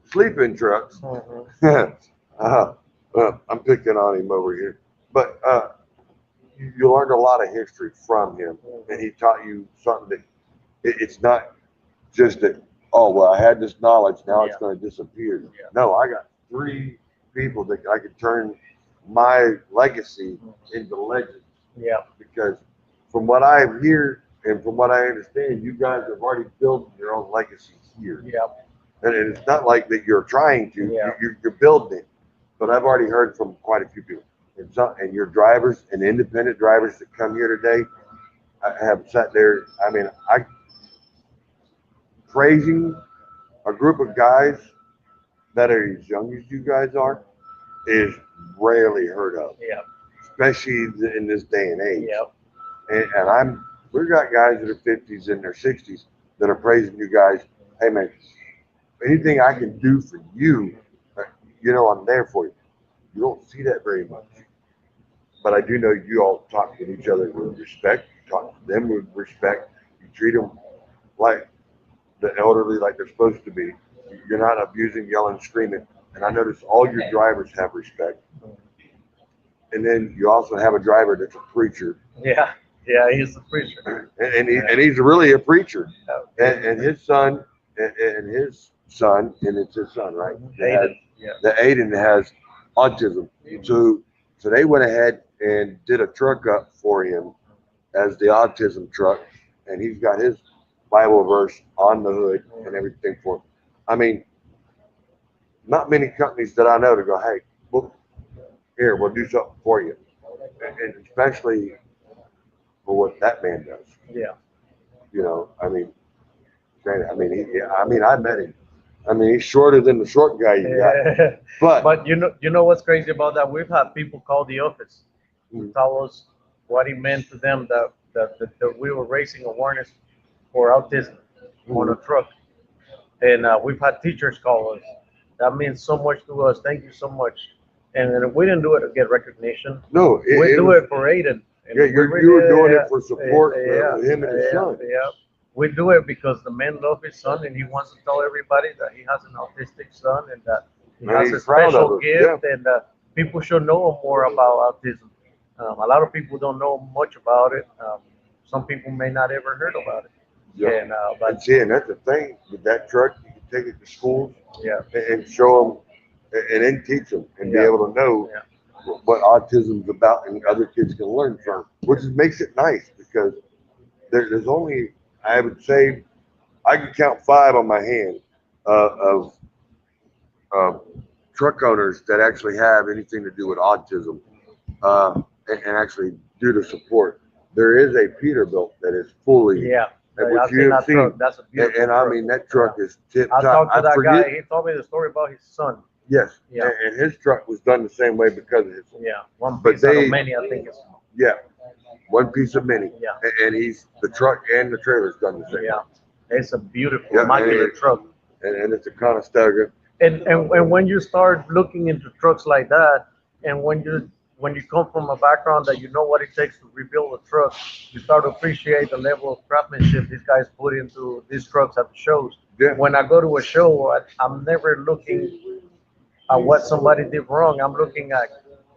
sleep in trucks. Mhm. I'm picking on him over here, but you learned a lot of history from him, and he taught you something that it's not just that. Oh well, I had this knowledge, now it's Yeah. going to disappear. Yeah. No, I got 3 people that I could turn my legacy into legends. Yeah. Because from what I hear and from what I understand, you guys have already built your own legacies here. Yeah. And it's not like that you're trying to, Yeah. you're building it. But I've already heard from quite a few people. And your drivers and independent drivers that come here today, I have sat there. I mean, praising a group of guys that are as young as you guys are is rarely heard of, Yeah. especially in this day and age. Yeah. And we've got guys that are 50s and their 60s that are praising you guys. Hey man, anything I can do for you, I'm there for you. You don't see that very much. But I do know you all talk to each other with respect. You talk to them with respect. You treat them like the elderly, like they're supposed to be. You're not abusing, yelling, screaming. And I notice all your drivers have respect. And then you also have a driver that's a preacher. Yeah. Yeah. He's the preacher. And he's really a preacher. And his son, and his son, and it's his son, right? Aiden. Yeah. The Aiden has autism. So they went ahead and did a truck up for him as the autism truck. And he's got his Bible verse on the hood and everything for him. I mean, not many companies that I know to go, hey, well, here, we'll do something for you. And especially for what that man does. Yeah. You know, I mean, I met him. I mean, he's shorter than the short guy you got. But But you know what's crazy about that? We've had people call the office to tell us what it meant to them that we were raising awareness for autism on a truck. And we've had teachers call us. That means so much to us. Thank you so much. And we didn't do it to get recognition. no, We do was, it for Aiden. And yeah, we you were doing yeah, it for support yeah, for him and his yeah, son. yeah. We do it because the man loves his son and he wants to tell everybody that he has an autistic son and that he And has a he's proud of special it, gift and people should know more about autism. A lot of people don't know much about it. Some people may not ever heard about it. Yeah. And but And see, and that's the thing with that truck, you can take it to schools yeah, and show them and then teach them and be Yeah. able to know Yeah. what autism's about and other kids can learn from, which makes it nice because there's only, I would say, I can count 5 on my hand of truck owners that actually have anything to do with autism and actually do the support. There is a Peterbilt that is fully, yeah. which I've you seen have that truck. seen. That's a beautiful And I truck. mean, that truck is tip I top. talked to that forget, guy. He told me the story about his son. Yes. Yeah. And his truck was done the same way because of his. Yeah, one But piece out they- of many, I think. It's, Yeah. One piece of many. Yeah. And he's, the truck and the trailer's done the same. yeah, it's a beautiful, Yeah, immaculate and- truck. And it's a Conestoga. And when you start looking into trucks like that, and when you come from a background that you know what it takes to rebuild a truck, you start to appreciate the level of craftsmanship these guys put into these trucks at the shows. Yeah. When I go to a show, I'm never looking at what somebody did wrong. I'm looking at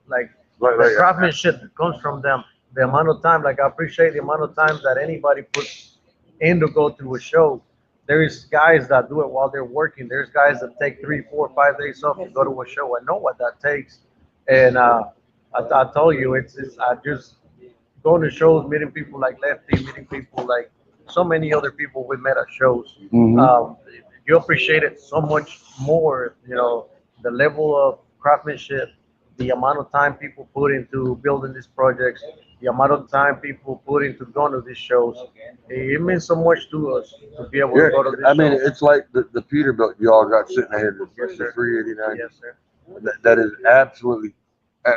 like Like, the craftsmanship that comes from them, the amount of time. Like I appreciate the amount of time that anybody puts in to go to a show. There is guys that do it while they're working. There's guys that take 3, 4, 5 days off to go to a show. I know what that takes, and I tell you, it's I just going to shows, meeting people like Lefty, meeting people like so many other people we met at shows. You appreciate it so much more. You know the level of craftsmanship, the amount of time people put into building these projects, the amount of time people put into going to these shows. It means so much to us to be able Yeah, to go to these I mean, shows. it's like the Peterbilt you all got sitting here, Yes, the sir. 389. Yes, sir. That is absolutely,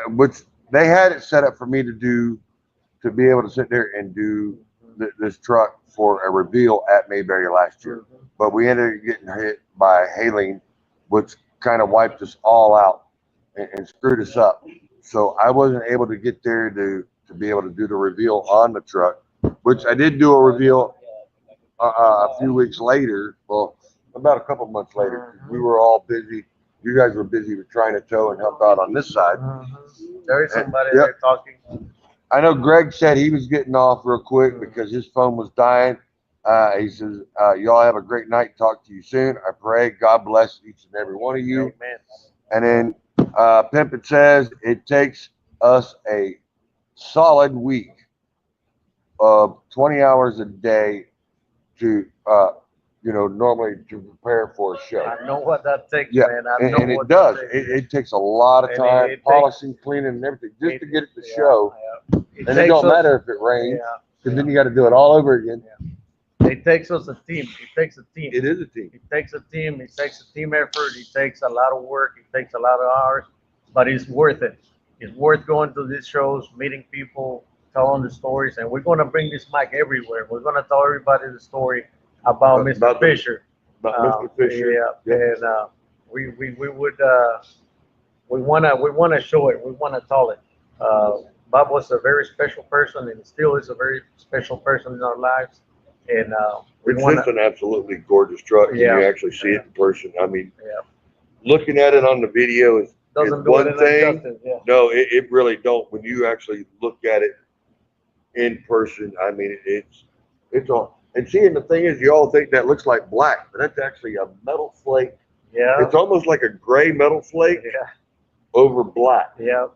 which they had it set up for me to do, to be able to sit there and do this truck for a reveal at Mayberry last year. But we ended up getting hit by hailing, which kind of wiped us all out and screwed us up. So I wasn't able to get there to be able to do the reveal on the truck, which I did do a reveal a few weeks later. Well, about a couple months later, 'cause we were all busy. You guys were busy with trying to tow and help out on this side. There is somebody Yep. there talking. I know Greg said he was getting off real quick because his phone was dying. He says, y'all have a great night. Talk to you soon. I pray God bless each and every one of you. Amen. And then Pimpin says it takes us a solid week of 20 hours a day to, normally to prepare for a show. I know what that takes, Yeah, man. I and, know and what it does. that takes. It takes a lot of And time, it takes- polishing, cleaning, and everything, just to get it to Yeah, show. yeah. And it takes don't us- matter if it rains, Yeah. because then you got to do it all over again. It takes us a team. It takes a team. It is a team. It takes a team. It takes a team effort. It takes a lot of work. It takes a lot of hours, but it's worth it. It's worth going to these shows, meeting people, telling the stories, and we're going to bring this mic everywhere. We're going to tell everybody the story about Mr. About the- Fisher. About Mr. Fisher. Yeah, Yep. and we would we wanna show it. We wanna tell it. Bob was a very special person, and still is a very special person in our lives. And we It's wanna, just an absolutely gorgeous truck. Yeah. And you actually see it in person. I mean, yeah, looking at it on the video is doesn't do one it thing. justice. Yeah, No, it really don't. When you actually look at it in person, I mean, it's all. And seeing the thing is, you all think that looks like black, but that's actually a metal flake. yeah, It's almost like a gray metal flake yeah, over black. yeah.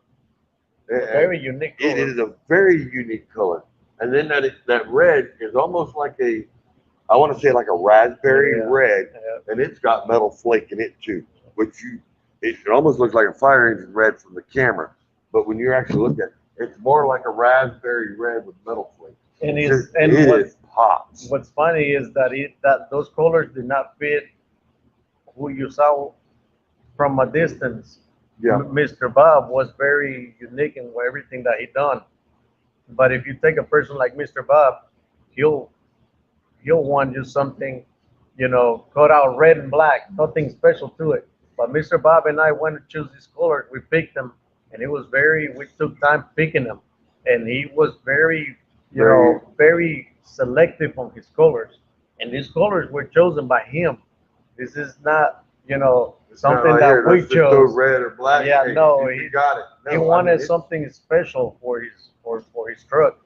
And Very unique. it color. is a very unique color. And then that red is almost like a I want to say like a raspberry red, Yeah. and it's got metal flake in it too, it almost looks like a fire engine red from the camera, but when you actually look at it, it's more like a raspberry red with metal flake. And It pops. what's funny is that those colors did not fit who you saw from a distance. Yeah. Mr. Bob was very unique in everything that he done. But if you take a person like Mr. Bob, he'll want you something, cut out red and black, nothing special to it. But Mr. Bob and I went to choose these colors. We picked them, and we took time picking them, and he was very, very selective on his colors. And these colors were chosen by him. This is not, something Right that here, we let's just go chose. red or black. Yeah, Hey, no, you got it. No, He I wanted mean, it's- something special for his truck.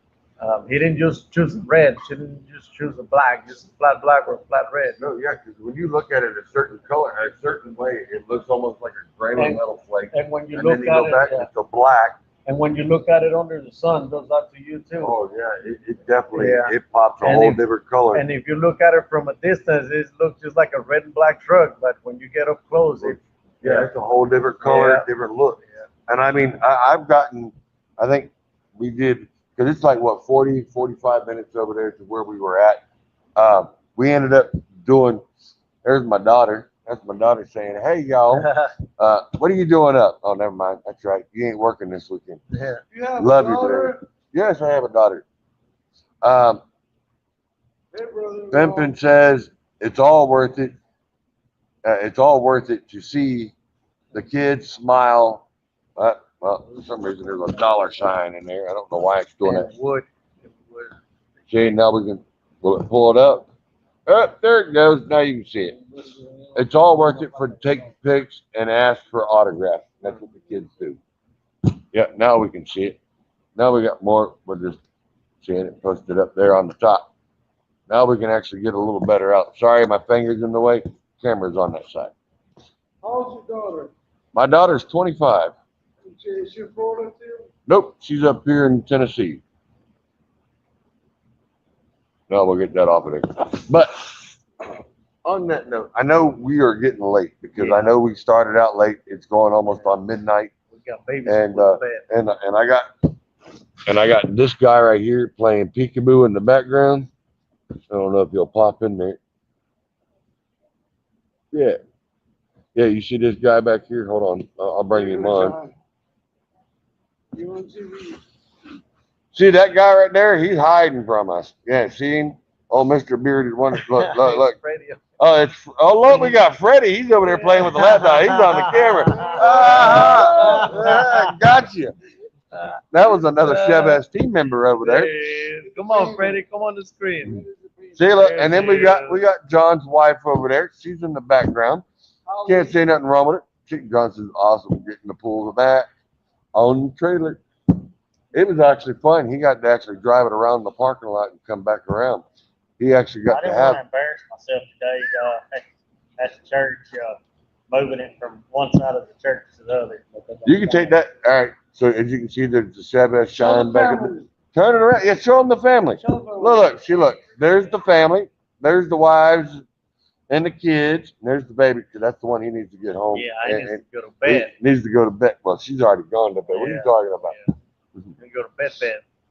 He didn't just choose red. He didn't just choose a black, just flat black or flat red. No, yeah, because when you look at it a certain color, a certain way, it looks almost like a grain of And- metal flake. And when you And then look you at go back, it, it's a black. and when you look at it under the sun, it does that to you too. Oh yeah, it definitely Yeah. it pops a And whole if- different color. And if you look at it from a distance, it looks just like a red and black truck. But when you get up close, Yeah, it's a whole different color, Yeah. different look. Yeah. And I mean, I've gotten, I think we did, because it's like what, 40, 45 minutes over there to where we were at. We ended up doing, there's my daughter. That's my daughter saying, hey, y'all, what are you doing up? Oh, never mind. That's right. You ain't working this weekend. yeah. You have Love a you daughter? today. Yes, I have a daughter. Hey, brother. Pimpin says it's all worth it. It's all worth it to see the kids smile. Well, for some reason there's a dollar sign in there. I don't know why it's doing that. Wood. See, now we can pull it up. Oh, there it goes. Now you can see it. It's all worth it for take pics and ask for autographs. That's what the kids do. Yeah, now we can see it. Now we got more. We're just seeing it posted up there on the top. Now we can actually get a little better out. Sorry, my finger's in the way. Camera's on that side. How's your daughter? My daughter's 25. Is she in Florida too? Nope, she's up here in Tennessee. No, we'll get that off of there. But on that note, I know we are getting late because I know we started out late. It's going almost on midnight, We got babies and to put to bed. and I got this guy right here playing peekaboo in the background. I don't know if he'll pop in there. Yeah, yeah. You see this guy back here? Hold on, I'll bring him on. You on TV? See that guy right there? He's hiding from us. Yeah, see him? Oh, Mr. Bearded one. Look, look, look. Radio. Oh, look, we got Freddie. He's over there playing with the laptop. He's on the camera. Gotcha. That was another Chavez team member over there. Hey, come on, Freddie. Come on the screen. See, look, and then we got John's wife over there. She's in the background. Can't say nothing wrong with it. Chicken Johnson's awesome getting the pool of that on the trailer. It was actually fun. He got to actually drive it around the parking lot and come back around. He actually got I to didn't want to have. embarrass myself today at the church, moving it from one side of the church to the other. You can take that. All right. So as you can see, there's the Chavez Show shine the back. family. Turn it around. Yeah, show them the family. Show them. Look, look. There's the family. There's the wives and the kids. And there's the baby. 'Cause that's the one he needs to get home. Yeah, I need And- to go to he bed. needs to go to bed. Well, she's already gone to bed. What are you Yeah. talking about? I go to bed.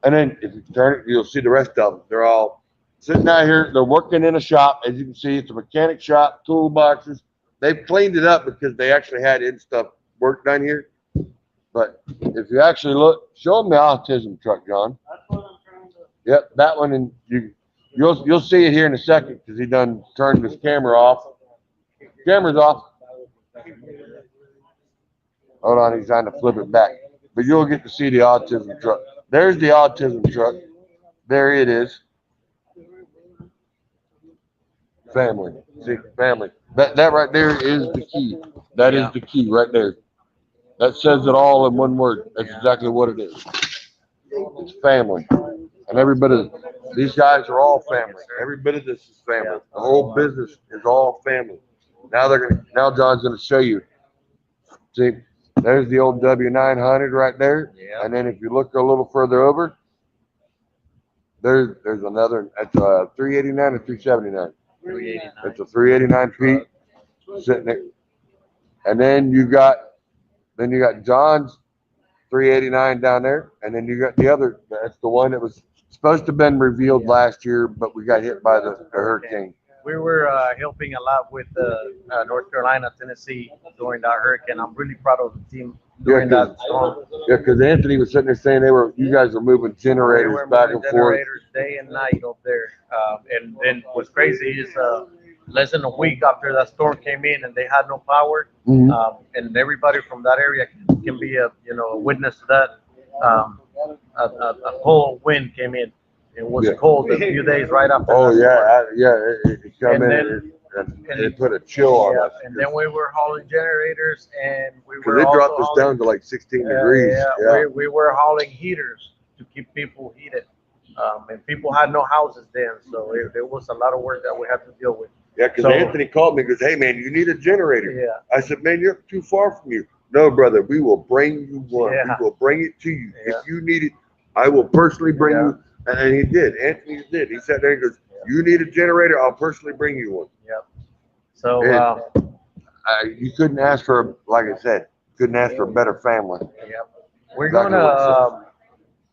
And then if you turn it, you'll see the rest of them. They're all sitting out here. They're working in a shop. As you can see, it's a mechanic shop, toolboxes. They've cleaned it up because they actually had in stuff work done here. But if you actually look, show them the autism truck, John. That's what I'm trying to. Yep, that one, and you'll see it here in a second because he done turned his camera off. Camera's off. Hold on, he's trying to flip it back. But you'll get to see the autism truck. There's the autism truck. There it is. Family. See, family. That right there is the key. That is the key right there. That says it all in one word. That's exactly what it is. It's family. And every bit of these guys are all family. Every bit of this is family. The whole business is all family. Now John's gonna show you. See, there's the old W900 right there. Yeah. And then if you look a little further over, there's another. It's a 389 or 379. 389. It's a 389 feet sitting there, and then you got John's 389 down there, and then you got the other. That's the one that was supposed to have been revealed last year, but we got hit by the hurricane. We were helping a lot with North Carolina, Tennessee during that hurricane. I'm really proud of the team during that storm. Yeah, because Anthony was sitting there saying you guys were moving generators We were back moving and forth. generators day and night up there. And then what's crazy is less than a week after that storm came in and they had no power. Mhm. And everybody from that area can be a witness to that. A cold wind came in. It was cold a few days right after. Oh that yeah, it come And in then- and it put a chill on Yeah, us. and then we were hauling generators, and we Because were it also dropped us hauling, down to like 16 degrees. We were hauling heaters to keep people heated, and people had no houses then, so there was a lot of work that we had to deal with. Yeah, because So- Anthony called me and goes, "Hey man, you need a generator." Yeah, I said, "Man, you're too far from you." No, brother, we will bring you one. Yeah. We will bring it to you. Yeah. If you need it, I will personally bring Yeah. you. And he did. Anthony did. He sat there and goes, "You need a generator, I'll personally bring you one." so And- You couldn't ask for, like I said, couldn't ask for a better family. we're Exactly gonna what it says.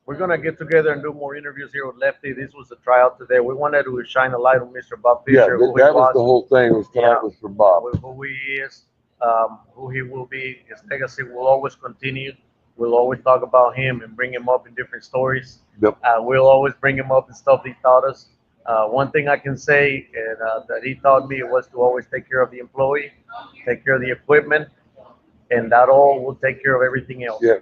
we're gonna get together and do more interviews here with Lefty. This was a tryout today. We wanted to shine a light on Mr. Bob Yeah, Fisher, who he that was the was, whole thing. Was tonight Yeah. was for Bob. who he is, who he will be. His legacy will always continue. We'll always talk about him and bring him up in different stories. Yep. We'll always bring him up in stuff he taught us. One thing I can say that he taught me was to always take care of the employee, take care of the equipment, and that all will take care of everything else. Yeah.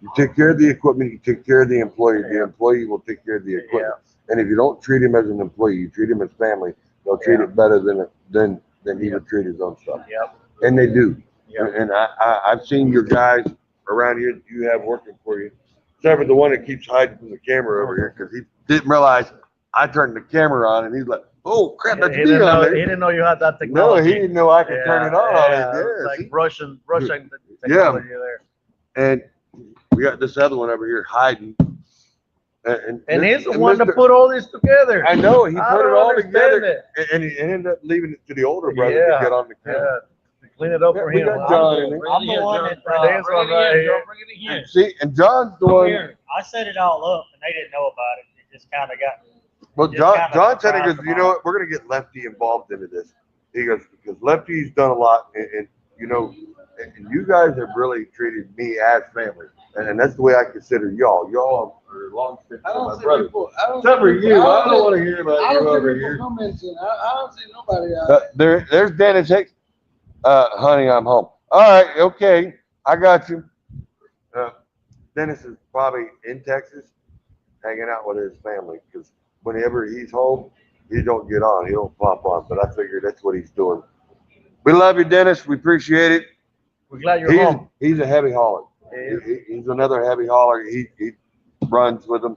You take care of the equipment, you take care of the employee. The employee will take care of the equipment. And if you don't treat him as an employee, you treat him as family, they'll treat it better than he would treat his own stuff. Yep. And they do. Yep. And I've seen your guys around here you have working for you. Except for the one that keeps hiding from the camera over here because he didn't realize I turned the camera on and he's like, "Oh crap, that's He me didn't on know, there." he didn't know you had that No, technology. he didn't know I could turn it on. It's like See? Russian technology there. And we got this other one over here hiding. And he's the one to put all this together. I know, he I put it don't all understand together. it. And he ended up leaving it to the older brother Yeah. to get on the camera. To clean it up Yeah, for we him. got John in there. I'm the one that This one right here. And see, and John's the one. I set it all up and they didn't know about it. It just kind of got. Well, Just John, kinda John said, he surprised goes, them "You know all. what? We're gonna get Lefty involved into this." He goes, "Because Lefty's done a lot, and you know, and you guys have really treated me as family, and that's the way I consider y'all. Y'all are long distance I from don't my see brother. people. Except for you, I don't want to hear I about you don't over see here. people commenting. I don't see nobody out. There's Dennis Hicks. Honey, I'm home. All right, okay, I got you. Dennis is probably in Texas, hanging out with his family, because whenever he's home, he don't get on. He don't pop on. But I figured that's what he's doing. We love you, Dennis. We appreciate it. We're glad you're home. He's a heavy hauler. He's another heavy hauler. He runs with them.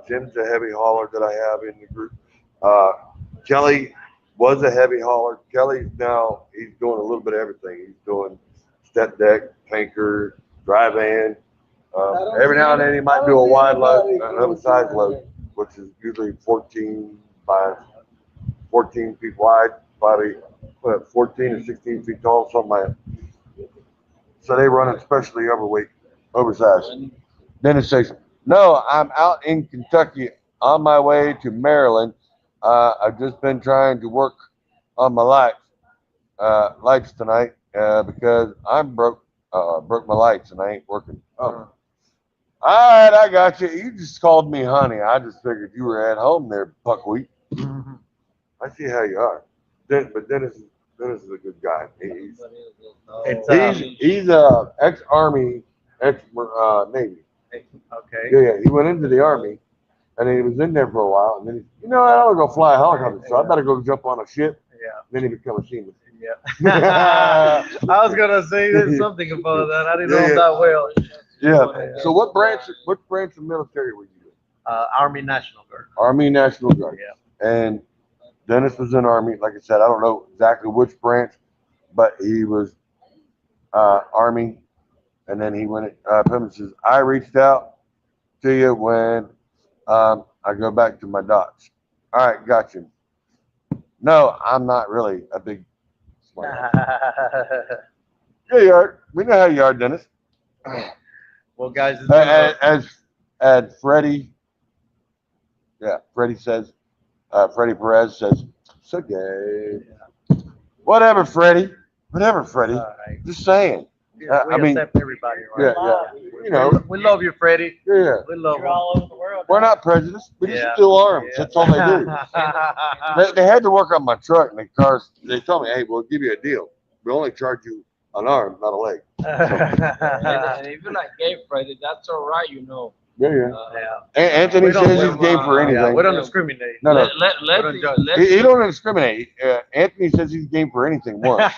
Jim's a heavy hauler that I have in the group. Kelly was a heavy hauler. Kelly's now, he's doing a little bit of everything. He's doing step deck, tanker, dry van. Every now and then he might do a wide load, another size load, which is usually 14 by 14 feet wide, probably 14 or 16 feet tall, something like that. So they run especially overweight, oversized. Then it says, "No, I'm out in Kentucky on my way to Maryland. I've just been trying to work on my lights tonight because I'm broke my lights and I ain't working." Oh. All right, I got you. You just called me honey. I just figured you were at home there, buckwheat. I see how you are. But Dennis is a good guy. He's ex-Army, ex-Navy. Okay. Yeah, he went into the Army, and he was in there for a while, and then he, I don't want to go fly a helicopter, so I better go jump on a ship. Yeah. Then he became a seaman. Yeah. I was gonna say there's something about that. I didn't know him that well. Yeah. So what branch of military were you in? Army National Guard. Army National Guard. Yeah. And Dennis was in Army. Like I said, I don't know exactly which branch, but he was Army. And then he went premises. I reached out to you when I go back to my dots. All right, got you. No, I'm not really a big smart. Yeah, you are. We know how you are, Dennis. Well, guys, it's been As Freddie, yeah, Freddie says, Freddie Perez says, it's okay. Whatever, Freddie. Whatever, Freddie. all right. Just saying. We I mean, accept everybody, Yeah, right? yeah. You know, We love you, Freddie. yeah. We love You're you. all over the world. We're now. not prejudiced. We just Yeah. do arms. Yeah. That's all they do. They had to work on my truck, and the cars. They told me, "Hey, we'll give you a deal. We only charge you an arm, not a leg." And if you like gay Friday, that's all right, you know. Yeah, yeah. Yeah. Anthony We don't- says we he's game for yeah, anything. Yeah, we don't discriminate. No, no. He don't discriminate. Anthony says he's game for anything once.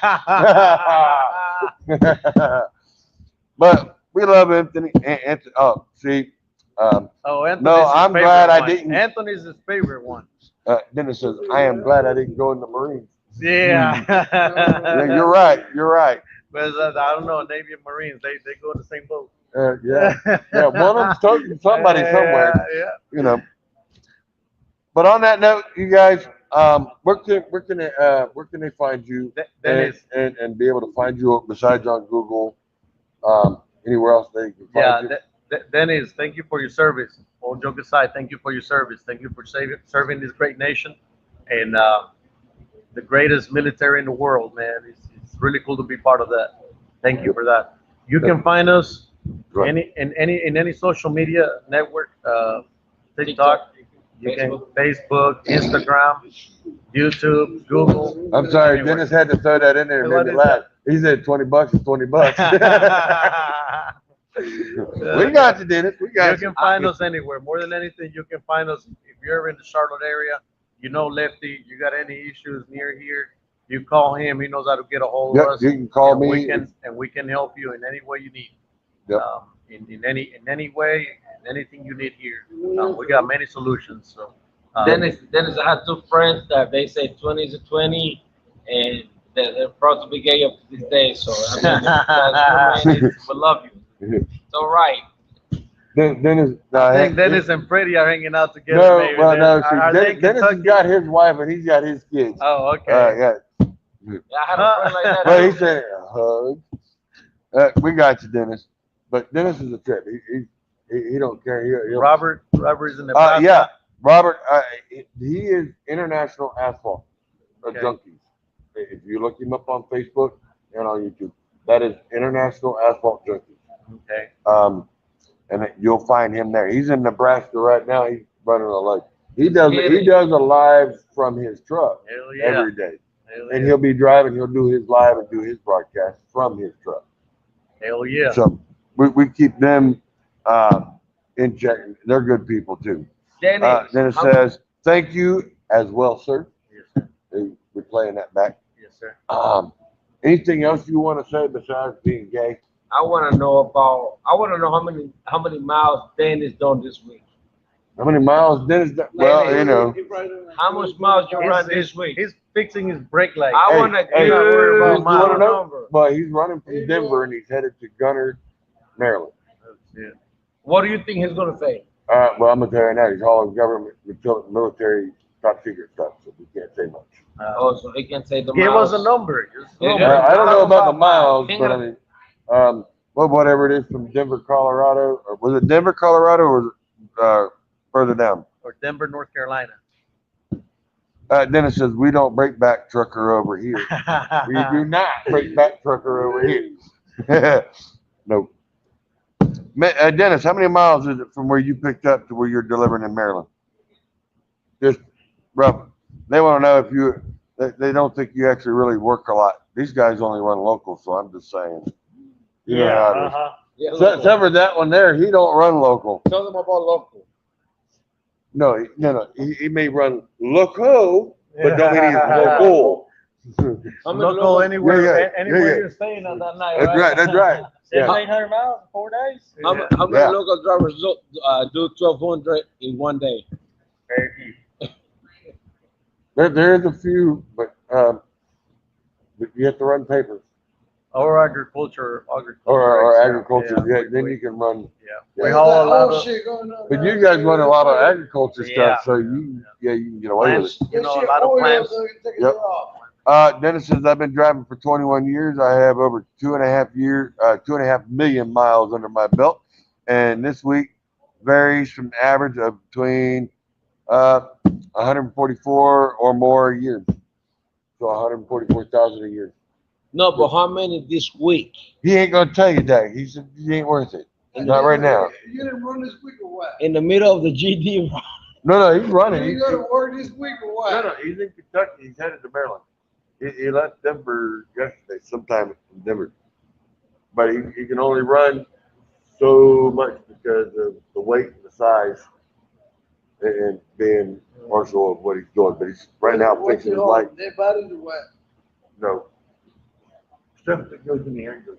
But we love Anthony. Anthony. Oh, see. Oh, Anthony's No, his I'm favorite glad I one. didn't- Anthony's his favorite one. Dennis says, "I am glad I didn't go in the Marines." Yeah. Yeah, you're right. You're right. But I don't know, Navy and Marines, they go in the same boat. Yeah. Yeah, one of them's toting somebody somewhere, Yeah. you know. But on that note, you guys, where can they find you Dennis. and be able to find you besides on Google, anywhere else they can find you? Dennis, thank you for your service. All joke aside, thank you for your service. Thank you for serving this great nation and the greatest military in the world, man. It's really cool to be part of that. Thank you for that. You can find us Right. in any social media network, TikTok, you can Facebook, Instagram, YouTube, Google. I'm sorry, anywhere. Dennis had to throw that in there and What made me is laugh. He said $20 is $20. We got you, Dennis. We You got can find us anywhere. More than anything, you can find us if you're ever in the Charlotte area. You know Lefty. You got any issues near here? You call him. He knows how to get a hold of Yep, us. you can call and me. we can help you in any way you need. Yep. In any way, in anything you need here. We got many solutions. So Dennis, I have two friends that they say 20 is a 20, and they're proud to be gay up to this day. So I mean, we love you. It's all right. Dennis, I think Dennis and Freddie are hanging out together. no, maybe. well, no. Are See, they in Dennis has Kentucky? got his wife and he's got his kids. Oh, okay. Yeah. Yeah, I had a friend like that. But he too. said hug. We got you, Dennis. But Dennis is a trip. He don't care. He'll, Robert is in Nebraska. yeah, Robert. He is international asphalt Okay. junkies. If you look him up on Facebook and on YouTube, that is international asphalt junkies. Okay. And you'll find him there. He's in Nebraska right now. He's running a live. He does a live from his truck Hell yeah. every day, Hell and yeah. he'll be driving. He'll do his live and do his broadcast from his truck. Hell yeah. So we keep them in check. They're good people too. Dennis, Dennis says thank you as well, sir. Yes, sir. We're playing that back. Yes, sir. Anything else you want to say besides being gay? I want to know how many miles Dennis done this week. How many miles Dennis? Well, you know. How much miles you run this week? He's fixing his brake light. I Hey, want to hey, get worry about you my wanna know? number. Well, he's running from Denver and he's headed to Gunner, Maryland. Yeah. What do you think he's gonna say? Well, I'm gonna tell you now, he's hauling government, military, top secret stuff, so we can't say much. Oh, so he can say the Give miles. us a number. Just a Yeah. number. I don't know about the miles, Hang but I on. mean, well, whatever it is from Denver, Colorado, or was it Denver, Colorado, or was it further down? Or Denver, North Carolina. Dennis says we don't break back trucker over here. We do not break back trucker over here. No. Dennis, how many miles is it from where you picked up to where you're delivering in Maryland? Just rough. They want to know if you. They don't think you actually really work a lot. These guys only run local, so I'm just saying. You know how it is. Yeah, Except for that one there, he don't run local. Tell them about local. No. He may run loco, but don't mean he's local. How many Local local- anywhere, Yeah. anywhere you're staying on that night. That's right. That's right. Yeah. 700 miles in 4 days. How Yeah. many Yeah. local drivers do 1,200 in one day? Very few. There's a few, but you have to run papers Or agriculture. or breaks, agriculture. yeah, Yeah, then you can run. Yeah. We haul a lot of shit going on. But you guys run a lot of agriculture Yeah. stuff, so you can get away with plants, it. you know, a lot of plants. Yep. Dennis says I've been driving for 21 years. I have over 2.5 million miles under my belt, and this week varies from the average of between 144 or more a year. So 144,000 a year. No, but how many this week? He ain't gonna tell you that. He said he ain't worth it. Not right now. You didn't run this week or what? In the middle of the GD. No, he's running. You go to work this week or what? No, he's in Kentucky. He's headed to Maryland. He left Denver yesterday, sometime in Denver. But he can only run so much because of the weight and the size and being partial of what he's doing. But he's right now fixing his life. Their bodies or what? No. Stuff that goes in the air goes.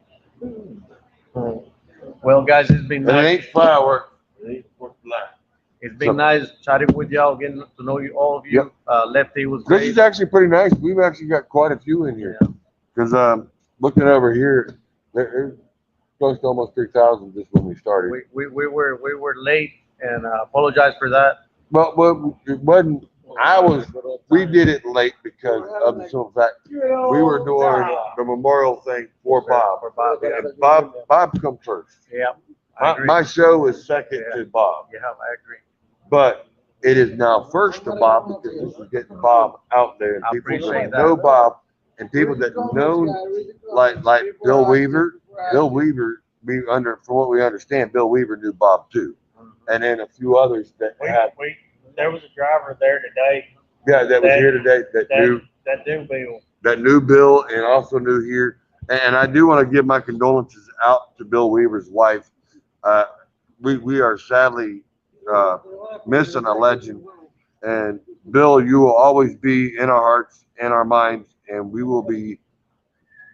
Well, guys, it's been And it nice. ain't fireworks. It ain't 4th of July. It's been nice chatting with y'all, getting to know you, all of you. Lefty was This great. is actually pretty nice. We've actually got quite a few in here. Because looking over here, there's close to almost 3,000 just when we started. We were late, and apologize for that. But it wasn't. We did it late because of the simple fact we were doing the memorial thing for Bob. For Bob, yeah. And Bob come first. Yeah, I agree. My show is second to Bob. Yeah, I agree. But it is now first to Bob because this is getting Bob out there and I people appreciate that know that. Bob and people that know like Bill Weaver. Bill Weaver, from what we understand, Bill Weaver knew Bob too, and then a few others that had. There was a driver there today Yeah, that was here today that knew Bill and also knew here. And I do want to give my condolences out to Bill Weaver's wife. We are sadly missing a legend. And Bill, you will always be in our hearts and our minds, and we will be.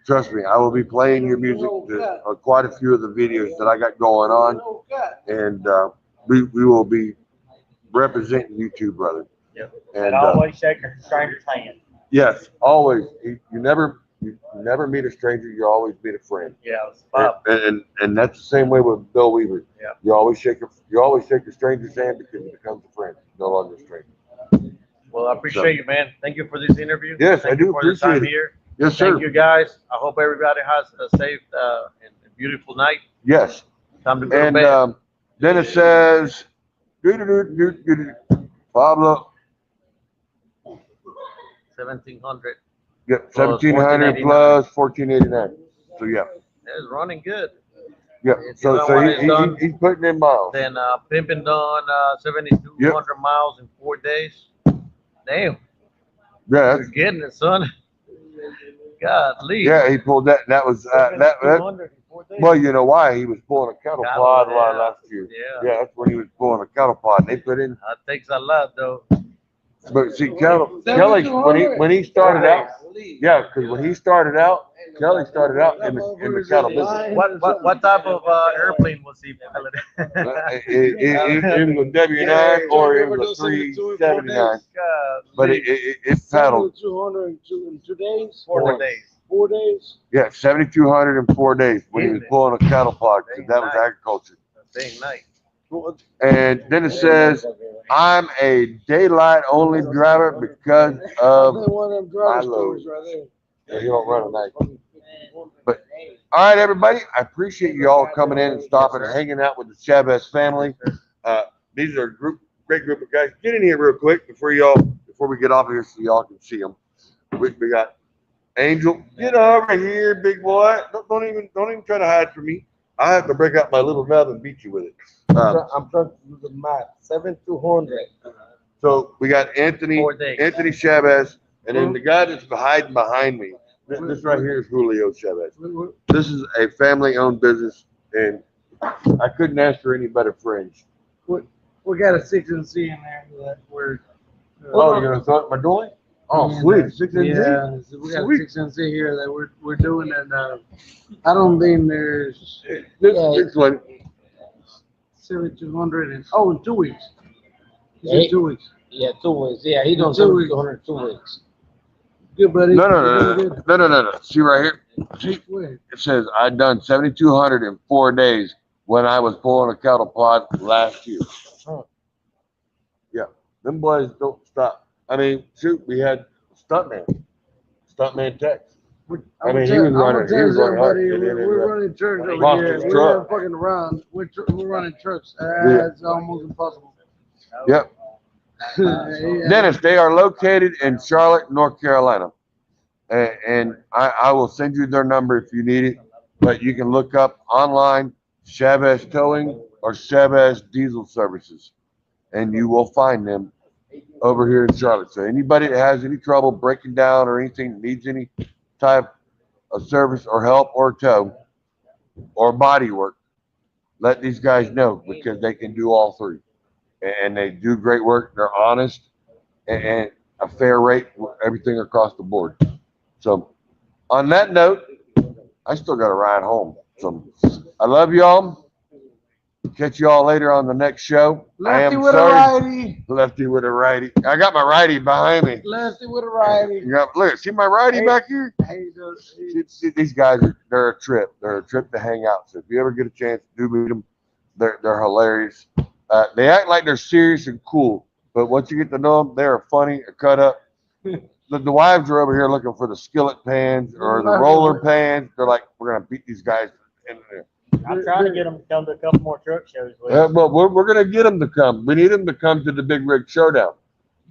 Trust me, I will be playing your music to quite a few of the videos that I got going on, and we will be representing you too, brother. Yep. And always shake a stranger's hand. yes, always. You never meet a stranger. You always meet a friend. Yeah, it's Bob. And that's the same way with Bill Weaver. Yeah. You always shake a stranger's hand because it becomes a friend, no longer a stranger. Well, I appreciate you, man. Thank you for this interview. Yes, Thank I do you for the time appreciate it. here. Yes, sir. Thank you, guys. I hope everybody has a safe and beautiful night. Yes. Time to go to And bed. then it says, Pablo. 1,700. Yep, Plus 1,700 plus 1,489. So yeah, It's running good. yeah. If you know So what it's done. he's putting in miles. Then Pimpin' done 7,200 miles in 4 days. Damn, Yeah, you're getting it, son. Golly. yeah. He pulled that. That was that. 7,200 in 4 days. Well, you know why? He was pulling a cattle Cattle, pod yeah. last year. Yeah. Yeah, that's when he was pulling a cattle pod. They put in, That takes a lot, though. but see, Kelly when he started out, yeah, because when he started out, Kelly started out in the cattle business. What type of airplane was he piloting? It was a W9 or it was a 379, but it paddled. 200 in 2 days. 4 days. 4 days. Yeah, 7,200 in 4 days when he was pulling a cattle pod. 'Cause that was agriculture. Same night. And then it says, I'm a daylight only driver because of One of them my driver load. stories right there. Yeah, you don't run at night. But all right, everybody, I appreciate you all coming in and stopping and hanging out with the Chavez family. These are a great group of guys. Get in here real quick before we get off here so y'all can see them. We got Angel. Get over here, big boy. Don't even try to hide from me. I have to break out my little nub and beat you with it. I'm trying to do the math. 7,200. So we got 4 days. Anthony Chavez, and then the guy that's hiding behind me. This right here is Julio Chavez. This is a family-owned business, and I couldn't ask for any better friends. We got a 6 and C in there that we're. Oh, you're gonna throw it in my dolly? Oh, sweet. 6 and Yeah, so we got a Sweet. 6 and C here that we're doing, and I don't think there's This one. 7,200 and in 2 weeks. He Hey. said 2 weeks. Yeah, 2 weeks. Yeah, he done 2 weeks. 7,200 2 weeks. Good, buddy. No. You're doing good. See right here. See, Wait. it says I done 7,200 in 4 days when I was pulling a cattle prod last year. Huh. Yeah, them boys don't stop. I mean, shoot, we had Stuntman Tex. I mean, he was running hard. We're running church over Lost here. his We truck. have fucking around. We're running trucks. Yeah. It's almost impossible. Yep. Yeah. Dennis, they are located in Charlotte, North Carolina. And I will send you their number if you need it. But you can look up online Chavez Towing or Chavez Diesel Services. And you will find them over here in Charlotte. So anybody that has any trouble breaking down or anything, needs any type of service or help or tow or body work, let these guys know because they can do all three. And they do great work. They're honest and a fair rate, everything across the board. So on that note, I still got to ride home. So I love y'all. Catch y'all later on the next show. Lefty with a righty. Lefty with a righty. I got my righty behind me. Lefty with a righty. Yeah, look, see my righty back here? Hey, See, these guys they're a trip. They're a trip to hang out. So if you ever get a chance, do meet them. They're hilarious. They act like they're serious and cool, but once you get to know them, they're funny, cut up. The wives are over here looking for the skillet pans or the roller pans. They're like, we're gonna beat these guys in there. I'm trying to get them to come to a couple more truck shows with Yeah, us. but we're gonna get them to come. We need them to come to the Big Rig Showdown.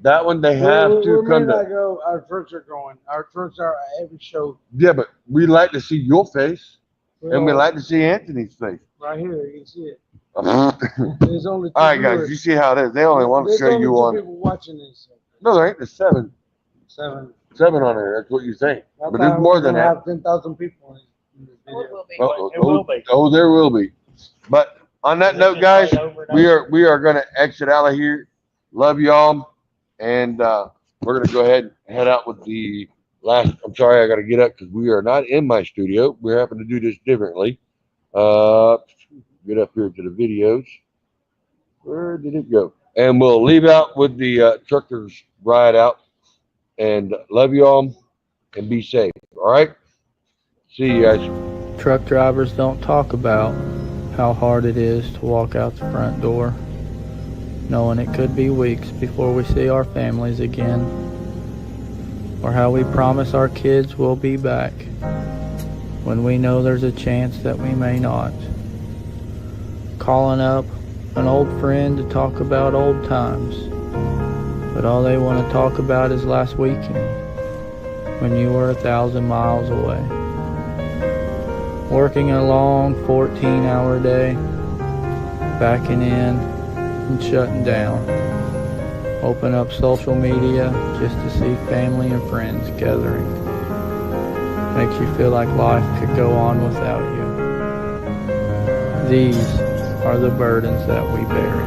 That one they have to come to. Go. Our trucks are going. Our trucks are at every show. Yeah, but we like to see your face, and we like to see Anthony's face. Right here, you can see it. All There's only two right, guys, viewers. you see how it is. They only want to There's show only you two on. people watching this. No, there ain't. There's seven on there. That's what you think. But there's more than that. Have 10,000 people in this video. It will be. Oh, there will be. But on that note, guys, we are going to exit out of here. Love y'all, and we're going to go ahead and head out with the last. I'm sorry, I got to get up because we are not in my studio. We happen to do this differently. Get up here to the videos. Where did it go? And we'll leave out with the truckers ride out. And love you all, and be safe. All right. See you guys. Truck drivers don't talk about how hard it is to walk out the front door, knowing it could be weeks before we see our families again, or how we promise our kids we'll be back when we know there's a chance that we may not. Calling up an old friend to talk about old times, but all they want to talk about is last weekend when you were 1,000 miles away. Working a long 14-hour day, backing in and shutting down. Open up social media just to see family and friends gathering. Makes you feel like life could go on without you. These are the burdens that we bury.